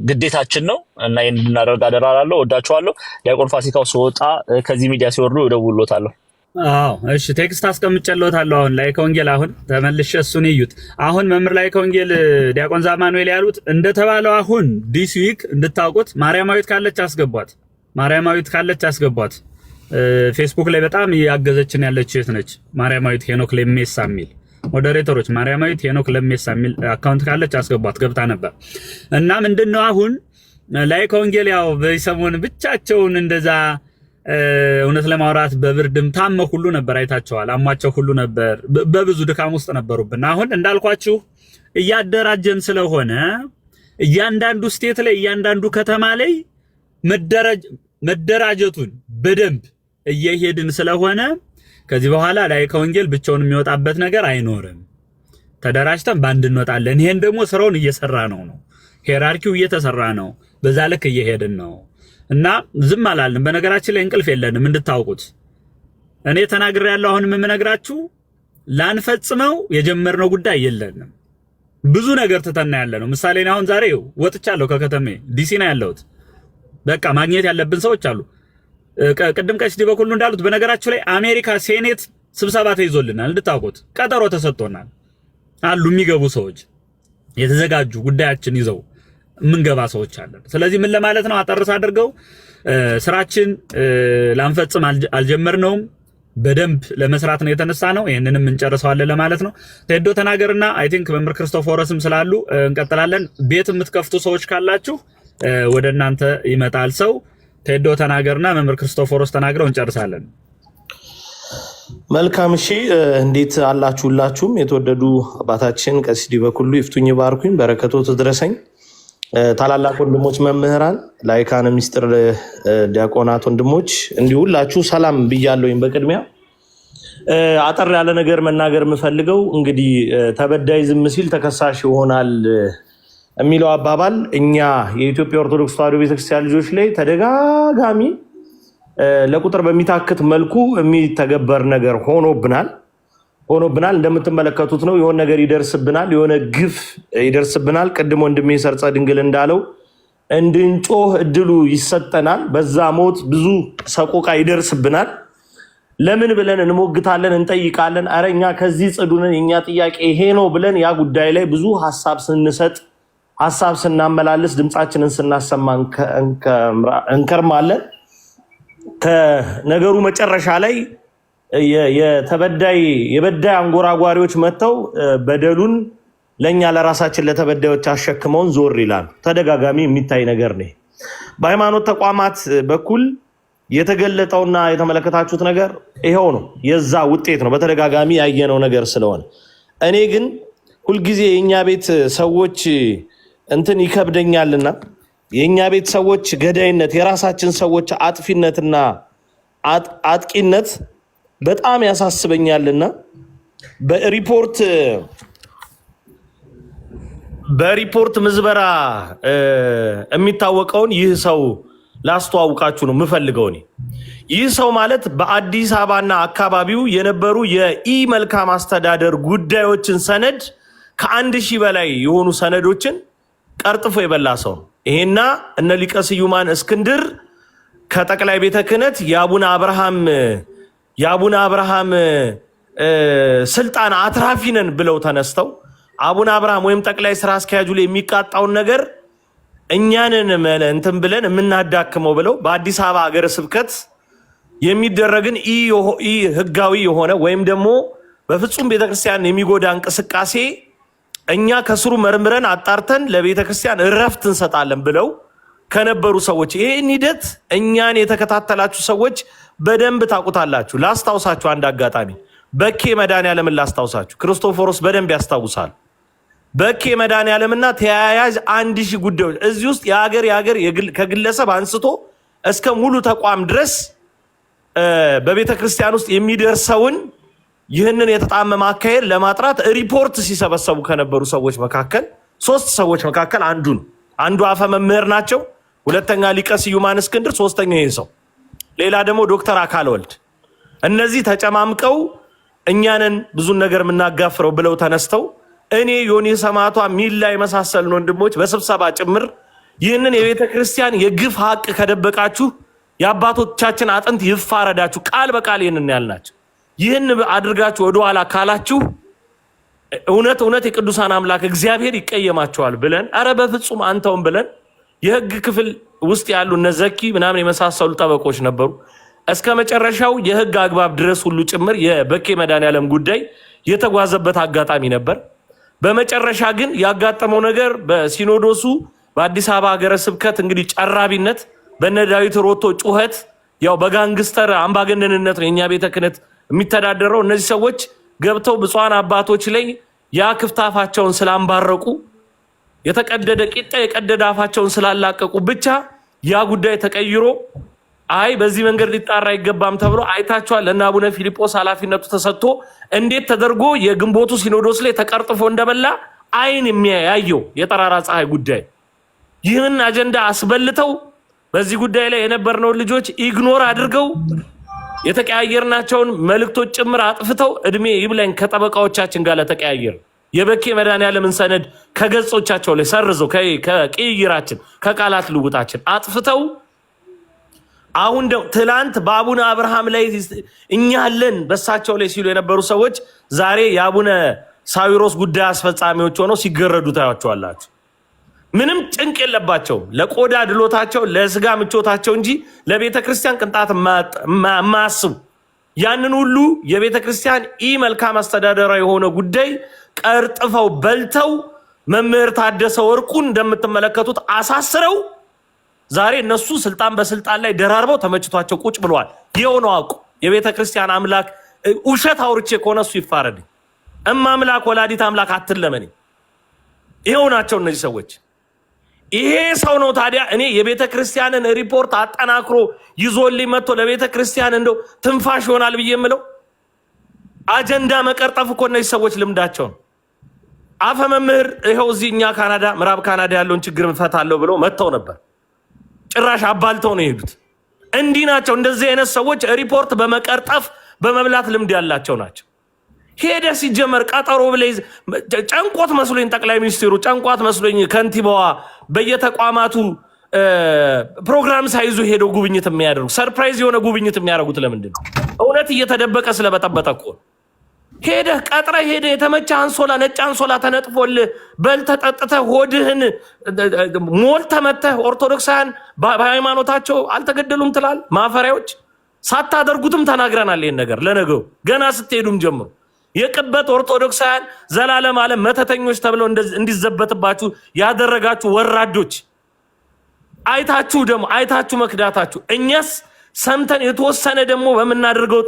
Speaker 3: ግዴታችን ነው እና ይሄን እንድናደርግ አደራላለሁ። ወዳችኋለሁ። ዲያቆን ፋሲካው ሲወጣ ከዚህ ሚዲያ ሲወርዱ እደውልሎታለሁ።
Speaker 2: አዎ እሺ፣ ቴክስት አስቀምጬልዎታለሁ። አሁን ላይ ከወንጌል አሁን ተመልሼ እሱን ይዩት። አሁን መምህር ላይ ከወንጌል ዲያቆን ዛማኑኤል ያሉት እንደተባለው አሁን ዲስ ዊክ እንድታውቁት ማርያማዊት ካለች አስገቧት። ፌስቡክ ላይ በጣም ያገዘችን ያለች እህት ነች። ማርያማዊት ሄኖክ ለሜሳ የሚል ሞዴሬተሮች ማርያማዊት ሄኖክ ለሜሳ የሚል አካውንት ካለች አስገቧት። ገብታ ነበር እና ምንድነው አሁን ላይ ከወንጌል ያው በሰሞን ብቻቸውን እንደዛ እውነት ለማውራት በብርድም ታመው ሁሉ ነበር፣ አይታቸዋል። አሟቸው ሁሉ ነበር፣ በብዙ ድካም ውስጥ ነበሩብን። አሁን እንዳልኳችሁ እያደራጀን ስለሆነ እያንዳንዱ ስቴት ላይ እያንዳንዱ ከተማ ላይ መደራጀቱን በደንብ እየሄድን ስለሆነ ከዚህ በኋላ ላይ ከወንጌል ብቻውን የሚወጣበት ነገር አይኖርም። ተደራጅተን ባንድ እንወጣለን። ይሄን ደግሞ ስራውን እየሰራ ነው። ሄራርኪው እየተሰራ ነው። በዛ ልክ እየሄድን ነው እና ዝም አላልን። በነገራችን ላይ እንቅልፍ የለንም እንድታውቁት። እኔ ተናግሬያለሁ። አሁንም የምነግራችሁ ላንፈጽመው የጀመርነው ጉዳይ የለንም። ብዙ ነገር ተተና ያለ ነው። ምሳሌ ነው። አሁን ዛሬ ወጥቻለሁ ከከተሜ ዲሲ ነው ያለሁት። በቃ ማግኘት ያለብን ሰዎች አሉ። ቅድም ቀሲስ በኩሉ እንዳሉት በነገራችሁ ላይ አሜሪካ ሴኔት ስብሰባ ተይዞልናል እንድታውቁት። ቀጠሮ ተሰጥቶናል አሉ የሚገቡ ሰዎች የተዘጋጁ ጉዳያችን ይዘው ምንገባ ሰዎች አለን። ስለዚህ ምን ለማለት ነው አጠርስ አድርገው ስራችን ላንፈጽም አልጀመርነውም። በደንብ ለመስራት ነው የተነሳ ነው። ይሄንንም እንጨርሰዋለን ለማለት ነው። ቴዶ ተናገርና አይ ቲንክ መምህር ክርስቶፎረስም ስላሉ እንቀጥላለን። ቤት የምትከፍቱ ሰዎች ካላችሁ ወደ እናንተ ይመጣል ሰው። ቴዶ ተናገርና መምህር ክርስቶፎሮስ ተናግረው እንጨርሳለን።
Speaker 5: መልካም እሺ፣ እንዴት አላችሁላችሁም? የተወደዱ አባታችን ቀሲስ በኩሉ ይፍቱኝ ባርኩኝ፣ በረከቶ ትድረሰኝ። ታላላቅ ወንድሞች መምህራን፣ ላይካነ ሚስጥር ዲያቆናት ወንድሞች እንዲሁ ሁላችሁ ሰላም ብያለሁኝ። በቅድሚያ አጠር ያለ ነገር መናገር የምፈልገው እንግዲህ ተበዳይ ዝም ሲል ተከሳሽ ይሆናል የሚለው አባባል እኛ የኢትዮጵያ ኦርቶዶክስ ተዋሕዶ ቤተክርስቲያን ልጆች ላይ ተደጋጋሚ ለቁጥር በሚታክት መልኩ የሚተገበር ነገር ሆኖብናል። እንደምትመለከቱት ነው። የሆነ ነገር ይደርስብናል፣ የሆነ ግፍ ይደርስብናል። ቅድም ወንድሜ ሰርጸ ድንግል እንዳለው እንድንጮህ እድሉ ይሰጠናል። በዛ ሞት ብዙ ሰቆቃ ይደርስብናል። ለምን ብለን እንሞግታለን፣ እንጠይቃለን። አረ እኛ ከዚህ ጽዱንን የኛ ጥያቄ ይሄ ነው ብለን ያ ጉዳይ ላይ ብዙ ሀሳብ ስንሰጥ፣ ሀሳብ ስናመላልስ፣ ድምፃችንን ስናሰማ እንከርማለን። ከነገሩ መጨረሻ ላይ የበዳይ አንጎራጓሪዎች መጥተው በደሉን ለኛ ለራሳችን ለተበዳዮች አሸክመውን ዞር ይላሉ። ተደጋጋሚ የሚታይ ነገር ነው። በሃይማኖት ተቋማት በኩል የተገለጠውና የተመለከታችሁት ነገር ይሄው ነው፣ የዛ ውጤት ነው። በተደጋጋሚ ያየነው ነገር ስለሆነ እኔ ግን ሁልጊዜ የኛ ቤት ሰዎች እንትን ይከብደኛልና የኛ ቤት ሰዎች ገዳይነት፣ የራሳችን ሰዎች አጥፊነትና አጥቂነት በጣም ያሳስበኛልና በሪፖርት ምዝበራ የሚታወቀውን ይህ ሰው ላስተዋውቃችሁ ነው የምፈልገው። ይህ ሰው ማለት በአዲስ አበባና አካባቢው የነበሩ የኢ መልካም አስተዳደር ጉዳዮችን ሰነድ ከ1000 በላይ የሆኑ ሰነዶችን ቀርጥፎ የበላ ሰው ነው። ይሄና እነ ሊቀ ስዩማን እስክንድር ከጠቅላይ ቤተ ክህነት የአቡነ አብርሃም ስልጣን አትራፊ ነን ብለው ተነስተው አቡነ አብርሃም ወይም ጠቅላይ ስራ አስኪያጁ ላይ የሚቃጣውን ነገር እኛንን እንትን ብለን የምናዳክመው ብለው በአዲስ አበባ ሀገረ ስብከት የሚደረግን ኢ ህጋዊ የሆነ ወይም ደግሞ በፍጹም ቤተክርስቲያን የሚጎዳ እንቅስቃሴ እኛ ከስሩ መርምረን አጣርተን ለቤተክርስቲያን እረፍት እንሰጣለን ብለው ከነበሩ ሰዎች ይሄን ሂደት እኛን የተከታተላችሁ ሰዎች በደንብ ታውቁታላችሁ። ላስታውሳችሁ አንድ አጋጣሚ በኬ መድኃኔዓለምን ላስታውሳችሁ። ክርስቶፎሮስ በደንብ ያስታውሳል። በኬ መድኃኔዓለምና ተያያዥ 1000 ጉዳዮች እዚህ ውስጥ የሀገር ከግለሰብ አንስቶ እስከ ሙሉ ተቋም ድረስ በቤተ ክርስቲያን ውስጥ የሚደርሰውን ይህንን የተጣመመ አካሄድ ለማጥራት ሪፖርት ሲሰበሰቡ ከነበሩ ሰዎች መካከል 3 ሰዎች መካከል አንዱ አፈ መምህር ናቸው። ሁለተኛ ሊቀ ስዩማን እስክንድር፣ ሶስተኛ ይሄ ሰው፣ ሌላ ደግሞ ዶክተር አካለ ወልድ። እነዚህ ተጨማምቀው እኛንን ብዙ ነገር የምናጋፍረው ብለው ተነስተው እኔ ዮኒ ሰማዕቷ ሚላ የመሳሰልን ወንድሞች በስብሰባ ጭምር ይህንን የቤተ ክርስቲያን የግፍ ሀቅ ከደበቃችሁ የአባቶቻችን አጥንት ይፋረዳችሁ፣ ቃል በቃል ይህንን ያልናቸው። ይህን አድርጋችሁ ወደኋላ ካላችሁ እውነት የቅዱሳን አምላክ እግዚአብሔር ይቀየማቸዋል ብለን አረ በፍጹም አንተውም ብለን የህግ ክፍል ውስጥ ያሉ እነዘኪ ምናምን የመሳሰሉ ጠበቆች ነበሩ። እስከ መጨረሻው የህግ አግባብ ድረስ ሁሉ ጭምር የበኬ መድኃኔዓለም ጉዳይ የተጓዘበት አጋጣሚ ነበር። በመጨረሻ ግን ያጋጠመው ነገር በሲኖዶሱ በአዲስ አበባ ሀገረ ስብከት እንግዲህ ጨራቢነት በነ ዳዊት ሮቶ ጩኸት ያው በጋንግስተር አምባገነንነት ነው የኛ ቤተ ክህነት የሚተዳደረው። እነዚህ ሰዎች ገብተው ብፁዓን አባቶች ላይ ያ ክፍት አፋቸውን ስላምባረቁ የተቀደደ ቂጣ የቀደደ አፋቸውን ስላላቀቁ ብቻ ያ ጉዳይ ተቀይሮ አይ በዚህ መንገድ ሊጣራ አይገባም ተብሎ አይታችኋል። ለእነ አቡነ ፊልጶስ ኃላፊነቱ ተሰጥቶ እንዴት ተደርጎ የግንቦቱ ሲኖዶስ ላይ ተቀርጥፎ እንደበላ አይን የሚያየው የጠራራ ፀሐይ ጉዳይ ይህን አጀንዳ አስበልተው በዚህ ጉዳይ ላይ የነበርነው ልጆች ኢግኖር አድርገው የተቀያየርናቸውን መልእክቶች ጭምር አጥፍተው እድሜ ይብላኝ ከጠበቃዎቻችን ጋር ለተቀያየር የበኬ መድኃኔዓለምን ሰነድ ከገጾቻቸው ላይ ሰርዘው ከቅይራችን ከቃላት ልውጣችን አጥፍተው አሁን ትላንት በአቡነ አብርሃም ላይ እኛ አለን በሳቸው ላይ ሲሉ የነበሩ ሰዎች ዛሬ የአቡነ ሳዊሮስ ጉዳይ አስፈጻሚዎች ሆነው ሲገረዱ ታያቸዋላችሁ። ምንም ጭንቅ የለባቸውም ለቆዳ ድሎታቸው ለስጋ ምቾታቸው እንጂ ለቤተ ክርስቲያን ቅንጣት የማያስቡ ያንን ሁሉ የቤተ ክርስቲያን ኢ መልካም አስተዳደራዊ የሆነ ጉዳይ ቀርጥፈው በልተው መምህር ታደሰ ወርቁን እንደምትመለከቱት አሳስረው ዛሬ እነሱ ስልጣን በስልጣን ላይ ደራርበው ተመችቷቸው ቁጭ ብለዋል። የሆነው አውቁ የቤተ ክርስቲያን አምላክ ውሸት አውርቼ ከሆነ እሱ ይፋረድ። አምላክ ወላዲት አምላክ አትለመኒ። ይሄው ናቸው እነዚህ ሰዎች። ይሄ ሰው ነው ታዲያ እኔ የቤተ ክርስቲያንን ሪፖርት አጠናክሮ ይዞልኝ መጥቶ ለቤተ ክርስቲያን እንደው ትንፋሽ ይሆናል ብዬ የምለው አጀንዳ መቀርጠፍ እኮ እነዚህ ሰዎች ልምዳቸው ነው። አፈ መምህር ይኸው እዚህ እኛ ካናዳ ምዕራብ ካናዳ ያለውን ችግር እንፈታለሁ ብለው መጥተው ነበር። ጭራሽ አባልተው ነው የሄዱት። እንዲህ ናቸው። እንደዚህ አይነት ሰዎች ሪፖርት በመቀርጠፍ በመብላት ልምድ ያላቸው ናቸው። ሄደ ሲጀመር ቀጠሮ ብለህ ጨንቆት መስሎኝ ጠቅላይ ሚኒስትሩ ጨንቋት መስሎኝ ከንቲባዋ በየተቋማቱ ፕሮግራም ሳይዙ ሄደው ጉብኝት የሚያደርጉ ሰርፕራይዝ የሆነ ጉብኝት የሚያደርጉት ለምንድን ነው? እውነት እየተደበቀ ስለበጠበጠ እኮ ነው። ሄደህ ቀጥረህ ሄደህ የተመቸህ አንሶላ ነጭ አንሶላ ተነጥፎልህ በልተህ ጠጥተህ ሆድህን ሞልተህ መተህ ኦርቶዶክሳውያን በሃይማኖታቸው አልተገደሉም ትላለህ። ማፈሪያዎች ሳታደርጉትም ተናግረናል። ይሄን ነገር ለነገው ገና ስትሄዱም ጀምሮ የቅበት ኦርቶዶክሳውያን ዘላለም ዓለም መተተኞች ተብለው እንዲዘበትባችሁ ያደረጋችሁ ወራዶች አይታችሁ ደግሞ አይታችሁ መክዳታችሁ እኛስ ሰምተን የተወሰነ ደግሞ በመናደርገው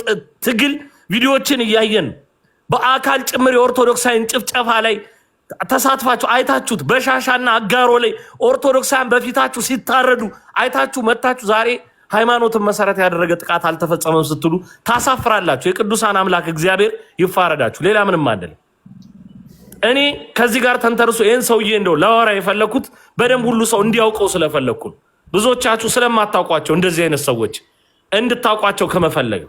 Speaker 5: ትግል ቪዲዮዎችን እያየን በአካል ጭምር የኦርቶዶክሳውያን ጭፍጨፋ ላይ ተሳትፋችሁ አይታችሁት በሻሻና አጋሮ ላይ ኦርቶዶክሳውያን በፊታችሁ ሲታረዱ አይታችሁ መታችሁ ዛሬ ሃይማኖትን መሰረት ያደረገ ጥቃት አልተፈጸመም ስትሉ ታሳፍራላችሁ። የቅዱሳን አምላክ እግዚአብሔር ይፋረዳችሁ። ሌላ ምንም አይደለም። እኔ ከዚህ ጋር ተንተርሶ ይሄን ሰውዬ እንደው ለወራ የፈለኩት በደንብ ሁሉ ሰው እንዲያውቀው ስለፈለኩ ብዙዎቻችሁ ስለማታውቋቸው እንደዚህ አይነት ሰዎች እንድታውቋቸው ከመፈለግ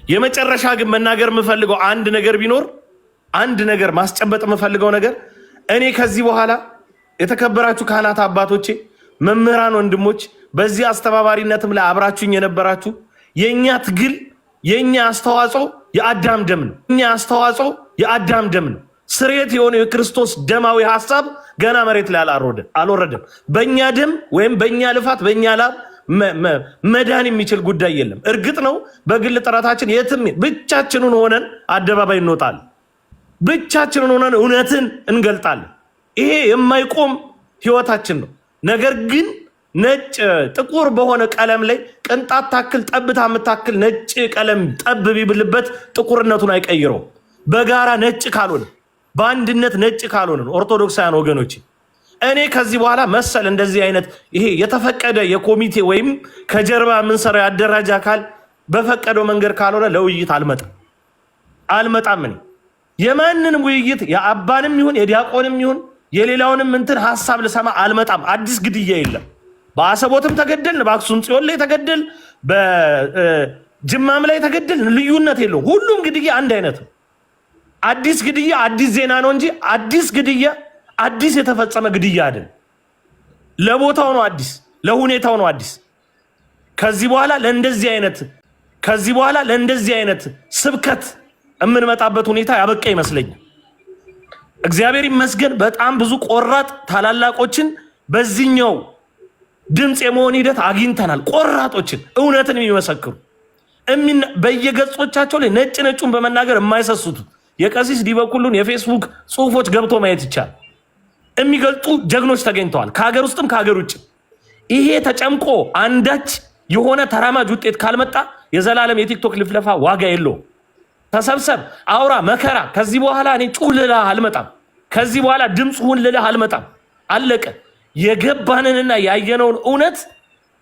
Speaker 5: የመጨረሻ ግን መናገር የምፈልገው አንድ ነገር ቢኖር አንድ ነገር ማስጨበጥ የምፈልገው ነገር እኔ ከዚህ በኋላ የተከበራችሁ ካህናት አባቶቼ፣ መምህራን ወንድሞች፣ በዚህ አስተባባሪነትም ላይ አብራችሁኝ የነበራችሁ የኛ ትግል የኛ አስተዋጽኦ የአዳም ደም ነው። የኛ አስተዋጽኦ የአዳም ደም ነው። ስሬት የሆነ የክርስቶስ ደማዊ ሐሳብ ገና መሬት ላይ አልወረደም። በእኛ ደም ወይም በእኛ ልፋት በእኛ ላብ መዳን የሚችል ጉዳይ የለም። እርግጥ ነው በግል ጥረታችን የትም ብቻችንን ሆነን አደባባይ እንወጣለን። ብቻችንን ሆነን እውነትን እንገልጣለን። ይሄ የማይቆም ህይወታችን ነው። ነገር ግን ነጭ ጥቁር በሆነ ቀለም ላይ ቅንጣት ታክል ጠብታ የምታክል ነጭ ቀለም ጠብ ቢብልበት ጥቁርነቱን አይቀይረው። በጋራ ነጭ ካልሆነ በአንድነት ነጭ ካልሆነ ኦርቶዶክሳውያን ወገኖች እኔ ከዚህ በኋላ መሰል እንደዚህ አይነት ይሄ የተፈቀደ የኮሚቴ ወይም ከጀርባ የምንሰራው ያደራጅ አካል በፈቀደው መንገድ ካልሆነ ለውይይት አልመጣም። እኔ የማንንም ውይይት የአባንም ይሁን የዲያቆንም ይሁን የሌላውንም እንትን ሐሳብ ልሰማ አልመጣም። አዲስ ግድያ የለም። በአሰቦትም ተገደልን፣ በአክሱም ጽዮን ላይ ተገደል፣ በጅማም ላይ ተገደል፣ ልዩነት የለውም። ሁሉም ግድያ አንድ አይነት ነው። አዲስ ግድያ አዲስ ዜና ነው እንጂ አዲስ ግድያ አዲስ የተፈጸመ ግድያ አይደል። ለቦታው ነው አዲስ፣ ለሁኔታው ነው አዲስ። ከዚህ በኋላ ለእንደዚህ አይነት ስብከት የምንመጣበት ሁኔታ ያበቃ ይመስለኛል። እግዚአብሔር ይመስገን በጣም ብዙ ቆራጥ ታላላቆችን በዚህኛው ድምፅ የመሆን ሂደት አግኝተናል። ቆራጦችን እውነትን የሚመሰክሩ በየገጾቻቸው ላይ ነጭ ነጩን በመናገር የማይሰስቱ የቀሲስ ዲበኩሉን የፌስቡክ ጽሁፎች ገብቶ ማየት ይቻላል። የሚገልጡ ጀግኖች ተገኝተዋል፣ ከሀገር ውስጥም ከሀገር ውጭ። ይሄ ተጨምቆ አንዳች የሆነ ተራማጅ ውጤት ካልመጣ የዘላለም የቲክቶክ ልፍለፋ ዋጋ የለውም። ተሰብሰብ፣ አውራ፣ መከራ። ከዚህ በኋላ እኔ ጩህ ልልህ አልመጣም። ከዚህ በኋላ ድምፅ ሁን ልልህ አልመጣም። አለቀ። የገባንንና ያየነውን እውነት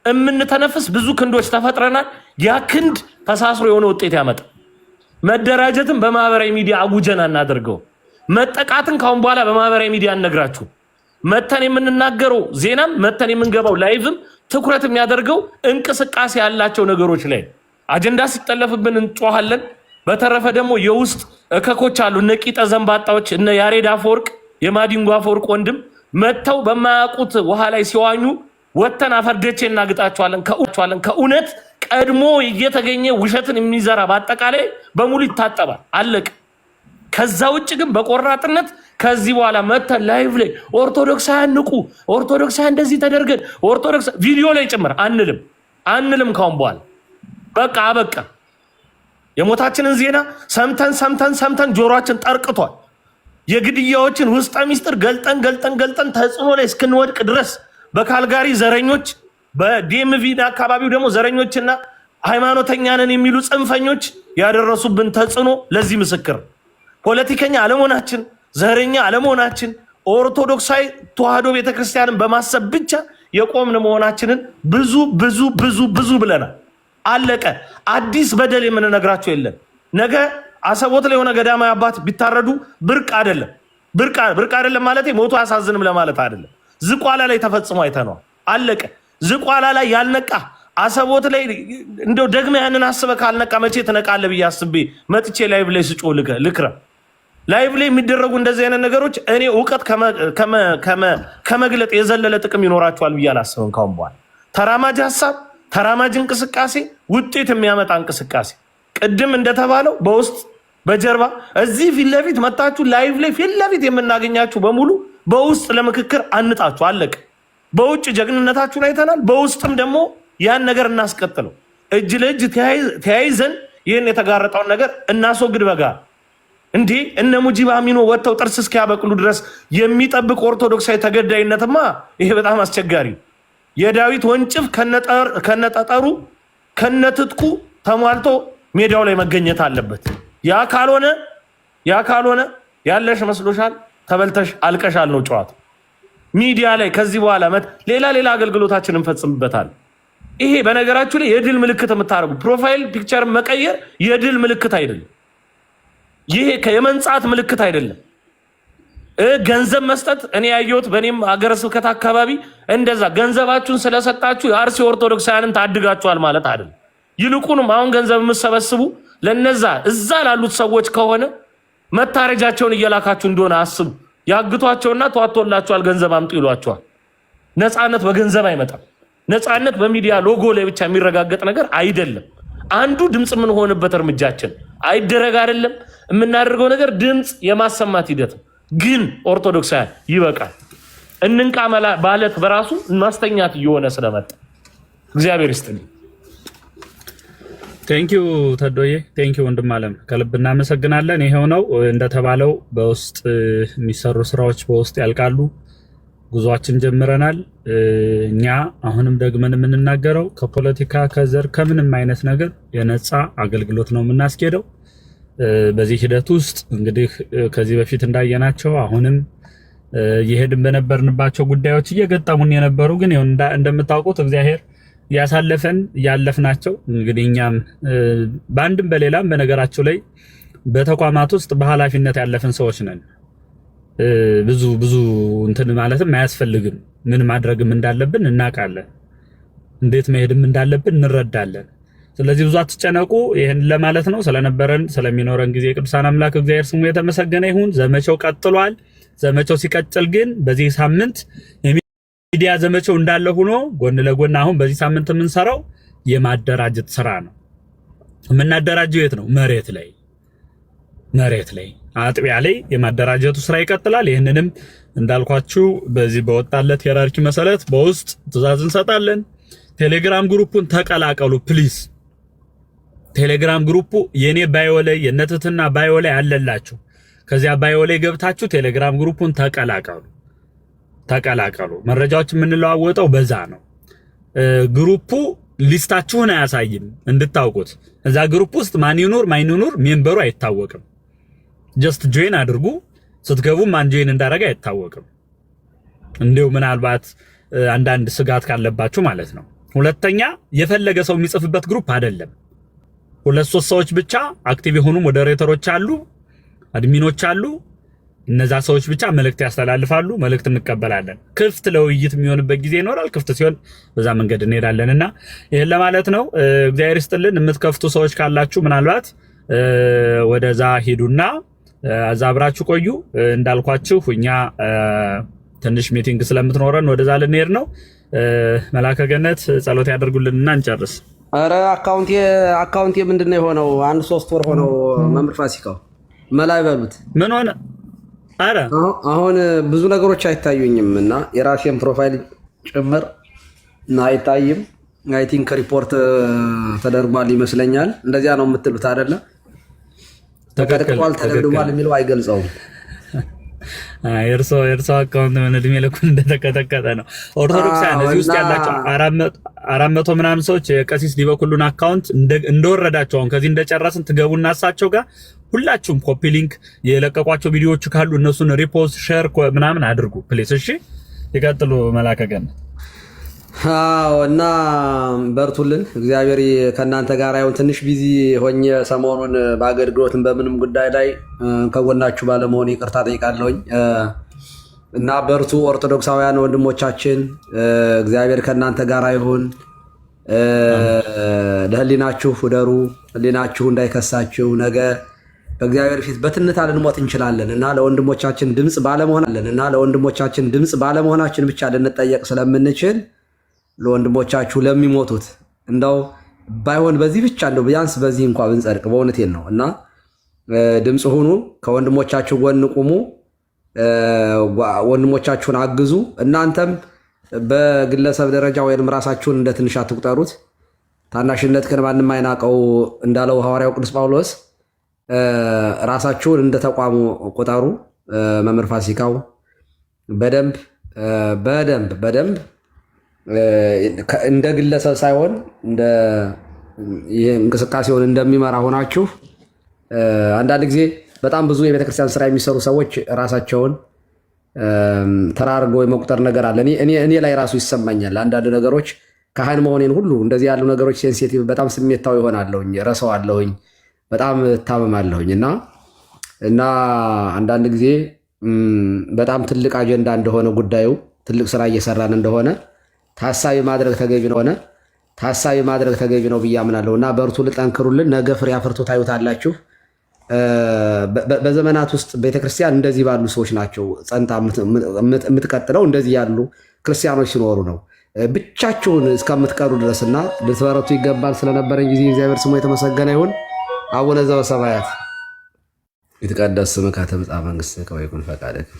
Speaker 5: የምንተነፍስ ብዙ ክንዶች ተፈጥረናል። ያ ክንድ ተሳስሮ የሆነ ውጤት ያመጣ። መደራጀትን በማህበራዊ ሚዲያ አጉጀን አናደርገው። መጠቃትን ካሁን በኋላ በማህበራዊ ሚዲያ አነግራችሁ መተን የምንናገረው ዜናም መተን የምንገባው ላይቭም ትኩረት የሚያደርገው እንቅስቃሴ ያላቸው ነገሮች ላይ አጀንዳ ሲጠለፍብን እንጮሃለን። በተረፈ ደግሞ የውስጥ እከኮች አሉ። እነ ቂጠ ዘንባጣዎች፣ እነ ያሬድ አፈወርቅ የማዲንጎ አፈወርቅ ወንድም መተው በማያውቁት ውሃ ላይ ሲዋኙ ወተን አፈርደቼ እናግጣቸዋለን። ከእውነት ቀድሞ እየተገኘ ውሸትን የሚዘራ በአጠቃላይ በሙሉ ይታጠባል። አለቅ። ከዛ ውጭ ግን በቆራጥነት ከዚህ በኋላ መተን ላይቭ ላይ ኦርቶዶክሳውያን ንቁ፣ ኦርቶዶክሳውያን እንደዚህ ተደርገን ኦርቶዶክስ ቪዲዮ ላይ ጭምር አንልም። ካሁን በኋላ በቃ አበቃ። የሞታችንን ዜና ሰምተን ጆሮአችን ጠርቅቷል። የግድያዎችን ውስጠ ሚስጥር ገልጠን ተጽዕኖ ላይ እስክንወድቅ ድረስ በካልጋሪ ዘረኞች፣ በዲኤምቪ አካባቢው ደግሞ ዘረኞችና ሃይማኖተኛ ነን የሚሉ ጽንፈኞች ያደረሱብን ተጽዕኖ ለዚህ ምስክር። ፖለቲከኛ አለመሆናችን፣ ዘረኛ አለመሆናችን፣ ኦርቶዶክሳዊ ተዋህዶ ቤተክርስቲያንን በማሰብ ብቻ የቆምን መሆናችንን ብዙ ብዙ ብዙ ብዙ ብለናል። አለቀ። አዲስ በደል የምንነግራቸው የለም። ነገ አሰቦት ላይ የሆነ ገዳማዊ አባት ቢታረዱ ብርቅ አይደለም። ብርቅ አይደለም ማለት ሞቱ አያሳዝንም ለማለት አይደለም። ዝቋላ ላይ ተፈጽሞ አይተነዋል። አለቀ። ዝቋላ ላይ ያልነቃ አሰቦት ላይ እንደው ደግመ ያንን አስበህ ካልነቃ መቼ ትነቃለህ ብዬ አስቤ መጥቼ ላይቭ ላይ ስጮ ልክረም። ላይቭ ላይ የሚደረጉ እንደዚህ አይነት ነገሮች እኔ እውቀት ከመግለጥ የዘለለ ጥቅም ይኖራቸዋል ብዬ አላስብም። ካሁን በኋላ ተራማጅ ሀሳብ፣ ተራማጅ እንቅስቃሴ፣ ውጤት የሚያመጣ እንቅስቃሴ ቅድም እንደተባለው በውስጥ በጀርባ እዚህ ፊት ለፊት መጣችሁ ላይቭ ላይ ፊት ለፊት የምናገኛችሁ በሙሉ በውስጥ ለምክክር አንጣችሁ አለቀ። በውጭ ጀግንነታችሁን አይተናል። በውስጥም ደግሞ ያን ነገር እናስቀጥለው። እጅ ለእጅ ተያይዘን ይህን የተጋረጠውን ነገር እናስወግድ። በጋ እንዲህ እነ ሙጂብ አሚኖ ወጥተው ጥርስ እስኪያበቅሉ ድረስ የሚጠብቅ ኦርቶዶክሳዊ ተገዳይነትማ ይሄ በጣም አስቸጋሪ። የዳዊት ወንጭፍ ከነጠጠሩ ከነትጥቁ ተሟልቶ ሜዳው ላይ መገኘት አለበት። ያ ካልሆነ ያለሽ መስሎሻል፣ ተበልተሽ አልቀሻል ነው ጨዋታ። ሚዲያ ላይ ከዚህ በኋላ ሌላ አገልግሎታችን እንፈጽምበታል። ይሄ በነገራችሁ ላይ የድል ምልክት የምታደርጉ ፕሮፋይል ፒክቸር መቀየር የድል ምልክት አይደለም። ይሄ የመንጻት ምልክት አይደለም። ገንዘብ መስጠት እኔ ያየሁት በእኔም ሀገረ ስብከት አካባቢ እንደዛ ገንዘባችሁን ስለሰጣችሁ የአርሲ ኦርቶዶክሳውያንን ታድጋችኋል ማለት አይደለም። ይልቁንም አሁን ገንዘብ የምትሰበስቡ ለነዛ እዛ ላሉት ሰዎች ከሆነ መታረጃቸውን እየላካችሁ እንደሆነ አስቡ። ያግቷቸውና ተዋቶላችኋል ገንዘብ አምጡ ይሏችኋል። ነፃነት በገንዘብ አይመጣም። ነፃነት በሚዲያ ሎጎ ላይ ብቻ የሚረጋገጥ ነገር አይደለም። አንዱ ድምፅ የምንሆንበት እርምጃችን አይደረግ አይደለም የምናደርገው ነገር ድምፅ የማሰማት ሂደት ግን ኦርቶዶክሳውያን ይበቃል። እንንቃ ማለት በራሱ ማስተኛት እየሆነ ስለመጣ እግዚአብሔር ይስጥልኝ።
Speaker 2: ቴንኪው ተዶዬ፣ ቴንኪው ወንድም አለም ከልብ እናመሰግናለን። ይሄው ነው እንደተባለው በውስጥ የሚሰሩ ስራዎች በውስጥ ያልቃሉ። ጉዟችን ጀምረናል። እኛ አሁንም ደግመን የምንናገረው ከፖለቲካ ከዘር ከምንም አይነት ነገር የነፃ አገልግሎት ነው የምናስኬደው። በዚህ ሂደት ውስጥ እንግዲህ ከዚህ በፊት እንዳየናቸው አሁንም እየሄድን በነበርንባቸው ጉዳዮች እየገጠሙን የነበሩ ግን እንደምታውቁት እግዚአብሔር ያሳለፈን ያለፍናቸው እንግዲህ እኛም በአንድም በሌላም በነገራቸው ላይ በተቋማት ውስጥ በኃላፊነት ያለፍን ሰዎች ነን። ብዙ እንትን ማለትም አያስፈልግም። ምን ማድረግም እንዳለብን እናውቃለን። እንዴት መሄድም እንዳለብን እንረዳለን። ስለዚህ ብዙ አትጨነቁ። ይሄን ለማለት ነው። ስለሚኖረን ጊዜ ቅዱሳን አምላክ እግዚአብሔር ስሙ የተመሰገነ ይሁን። ዘመቻው ቀጥሏል። ዘመቻው ሲቀጥል ግን በዚህ ሳምንት ሚዲያ ዘመቻው እንዳለ ሆኖ ጎን ለጎን አሁን በዚህ ሳምንት የምንሰራው የማደራጀት ስራ ነው። የምናደራጀው የት ነው? መሬት ላይ አጥቢያ ላይ የማደራጀቱ ስራ ይቀጥላል። ይህንንም እንዳልኳችሁ በዚህ በወጣለት ሂራርኪ መሰረት በውስጥ ትዕዛዝ እንሰጣለን። ቴሌግራም ግሩፑን ተቀላቀሉ ፕሊዝ። ቴሌግራም ግሩፑ የኔ ባዮ ላይ የነትትና ባዮ ላይ አለላችሁ። ከዚያ ባዮ ላይ ገብታችሁ ቴሌግራም ግሩፑን ተቀላቀሉ። መረጃዎች የምንለዋወጠው በዛ ነው። ግሩፑ ሊስታችሁን አያሳይም እንድታውቁት። እዛ ግሩፕ ውስጥ ማን ይኑር ሜምበሩ አይታወቅም። ጀስት ጆይን አድርጉ። ስትገቡ ማን ጆይን እንዳደረገ አይታወቅም። እንደው ምናልባት አንዳንድ ስጋት ካለባችሁ ማለት ነው። ሁለተኛ የፈለገ ሰው የሚጽፍበት ግሩፕ አይደለም። 2-3 ሰዎች ብቻ አክቲቭ የሆኑ ሞዴሬተሮች አሉ፣ አድሚኖች አሉ። እነዛ ሰዎች ብቻ መልእክት ያስተላልፋሉ፣ መልእክት እንቀበላለን። ክፍት ለውይይት የሚሆንበት ጊዜ ይኖራል። ክፍት ሲሆን በዛ መንገድ እንሄዳለንና ይሄን ለማለት ነው። እግዚአብሔር ይስጥልን። የምትከፍቱ ሰዎች ካላችሁ ምናልባት ወደዛ ሄዱና እዛ አብራችሁ ቆዩ። እንዳልኳችሁ እኛ ትንሽ ሚቲንግ ስለምትኖረን ወደዛ ልንሄድ ነው። መላከ ገነት ጸሎት ያደርጉልንና እንጨርስ።
Speaker 4: አረ አካውንቴ ምንድነው የሆነው? 1-3 ወር ሆነው መምህር ፋሲካው መላ ይበሉት።
Speaker 2: ምን ሆነ? አረ
Speaker 4: አሁን ብዙ ነገሮች አይታዩኝም እና የራሴን ፕሮፋይል ጭምር እና አይታይም። አይ ቲንክ ሪፖርት ተደርጓል ይመስለኛል። እንደዚያ ነው የምትሉት አይደለ? ተቀጥቅጧል፣ ተደብድቧል የሚለው አይገልጸውም።
Speaker 2: የእርሶ አካውንት ምን እድሜ ልኩን እንደተቀጠቀጠ ነው። ኦርቶዶክሳውያን እዚህ ውስጥ ያላቸው 400 ምናምን ሰዎች የቀሲስ ዲበኩሉን አካውንት እንደወረዳቸው አሁን ከዚህ እንደጨረስን ትገቡና እሳቸው ጋር ሁላችሁም ኮፒ ሊንክ የለቀቋቸው ቪዲዮዎች ካሉ እነሱን ሪፖስት ሼር ምናምን አድርጉ ፕሊስ። እሺ ይቀጥሉ መላከ ገነት።
Speaker 4: አዎ እና በርቱልን። እግዚአብሔር ከእናንተ ጋር ይሁን። ትንሽ ቢዚ ሆኜ ሰሞኑን በአገልግሎትም በምንም ጉዳይ ላይ ከጎናችሁ ባለመሆን ይቅርታ ጠይቃለሁኝ እና በርቱ ኦርቶዶክሳውያን ወንድሞቻችን። እግዚአብሔር ከእናንተ ጋር ይሁን። ለህሊናችሁ ውደሩ፣ ህሊናችሁ እንዳይከሳችሁ። ነገ በእግዚአብሔር ፊት በትንታ ልንሞት እንችላለን እና ለወንድሞቻችን ድምፅ ባለመሆናችን ብቻ ልንጠየቅ ስለምንችል ለወንድሞቻችሁ ለሚሞቱት እንደው ባይሆን በዚህ ብቻ እንደው ቢያንስ በዚህ እንኳን ብንጸድቅ በእውነቴን ነው እና ድምፅ ሁኑ፣ ከወንድሞቻችሁ ጎን ቁሙ፣ ወንድሞቻችሁን አግዙ። እናንተም በግለሰብ ደረጃ ወይም ራሳችሁን እንደ ትንሽ አትቁጠሩት። ታናሽነት ግን ማንም አይናቀው እንዳለው ሐዋርያው ቅዱስ ጳውሎስ ራሳችሁን እንደ ተቋሙ ቁጠሩ። መምህር ፋሲካው በደንብ እንደ ግለሰብ ሳይሆን እንደ እንቅስቃሴውን እንደሚመራ ሆናችሁ አንዳንድ ጊዜ በጣም ብዙ የቤተክርስቲያን ስራ የሚሰሩ ሰዎች ራሳቸውን ተራርጎ የመቁጠር ነገር አለ። እኔ ላይ ራሱ ይሰማኛል። አንዳንድ ነገሮች ካህን መሆኔን ሁሉ እንደዚህ ያሉ ነገሮች ሴንሲቲቭ፣ በጣም ስሜታዊ ሆናለሁኝ፣ ረሳዋለሁኝ፣ በጣም እታመማለሁኝ እና አንዳንድ ጊዜ በጣም ትልቅ አጀንዳ እንደሆነ ጉዳዩ ትልቅ ስራ እየሰራን እንደሆነ ታሳቢ ማድረግ ተገቢ ነው ብዬ አምናለሁ እና በርቱ፣ ልጠንክሩልን። ነገ ፍሬ አፍርቶ ታዩታላችሁ። በዘመናት ውስጥ ቤተክርስቲያን እንደዚህ ባሉ ሰዎች ናቸው ጸንታ የምትቀጥለው። እንደዚህ ያሉ ክርስቲያኖች ሲኖሩ ነው ብቻችሁን እስከምትቀሩ ድረስና ልትበረቱ ይገባል። ስለነበረን ጊዜ እግዚአብሔር ስሙ የተመሰገነ ይሁን። አቡነ ዘበሰማያት ይትቀደስ ስምከ ትምጻእ መንግሥትከ ወይኩን ፈቃድከ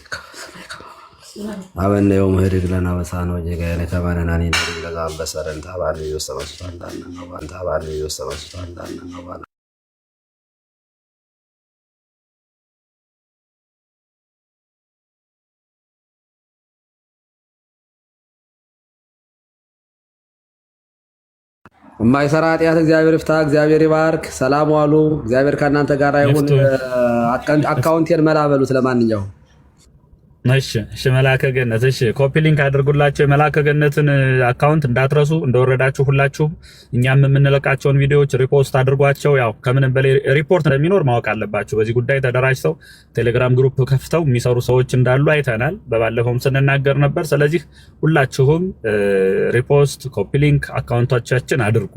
Speaker 4: አበነ ዮም ህድግ ለነ አበሳነ ወጌጋየነ ከመ ንሕነኒ ንህድግ ለዘአንበሳ ለእንተ አብአነ ውስተ መንሱት አንዳነ ነው ባንተ አብአነ ውስተ መንሱት አንዳነ ነው ባንተ የማይሰራ ኃጢአት እግዚአብሔር ይፍታ። እግዚአብሔር ይባርክ። ሰላም ዋሉ። እግዚአብሔር ከእናንተ ጋር ይሁን። አካውንቴን መላ በሉት። ለማንኛውም
Speaker 2: እሺ መላከ ገነት እሺ ኮፒ ሊንክ አድርጉላቸው። የመላከ ገነትን አካውንት እንዳትረሱ፣ እንደወረዳችሁ ሁላችሁም እኛም የምንለቃቸውን ቪዲዮዎች ሪፖስት አድርጓቸው። ያው ከምንም በላይ ሪፖርት እንደሚኖር ማወቅ አለባችሁ። በዚህ ጉዳይ ተደራጅተው ቴሌግራም ግሩፕ ከፍተው የሚሰሩ ሰዎች እንዳሉ አይተናል፣ በባለፈውም ስንናገር ነበር። ስለዚህ ሁላችሁም ሪፖስት ኮፒ ሊንክ አካውንቶቻችን አድርጉ።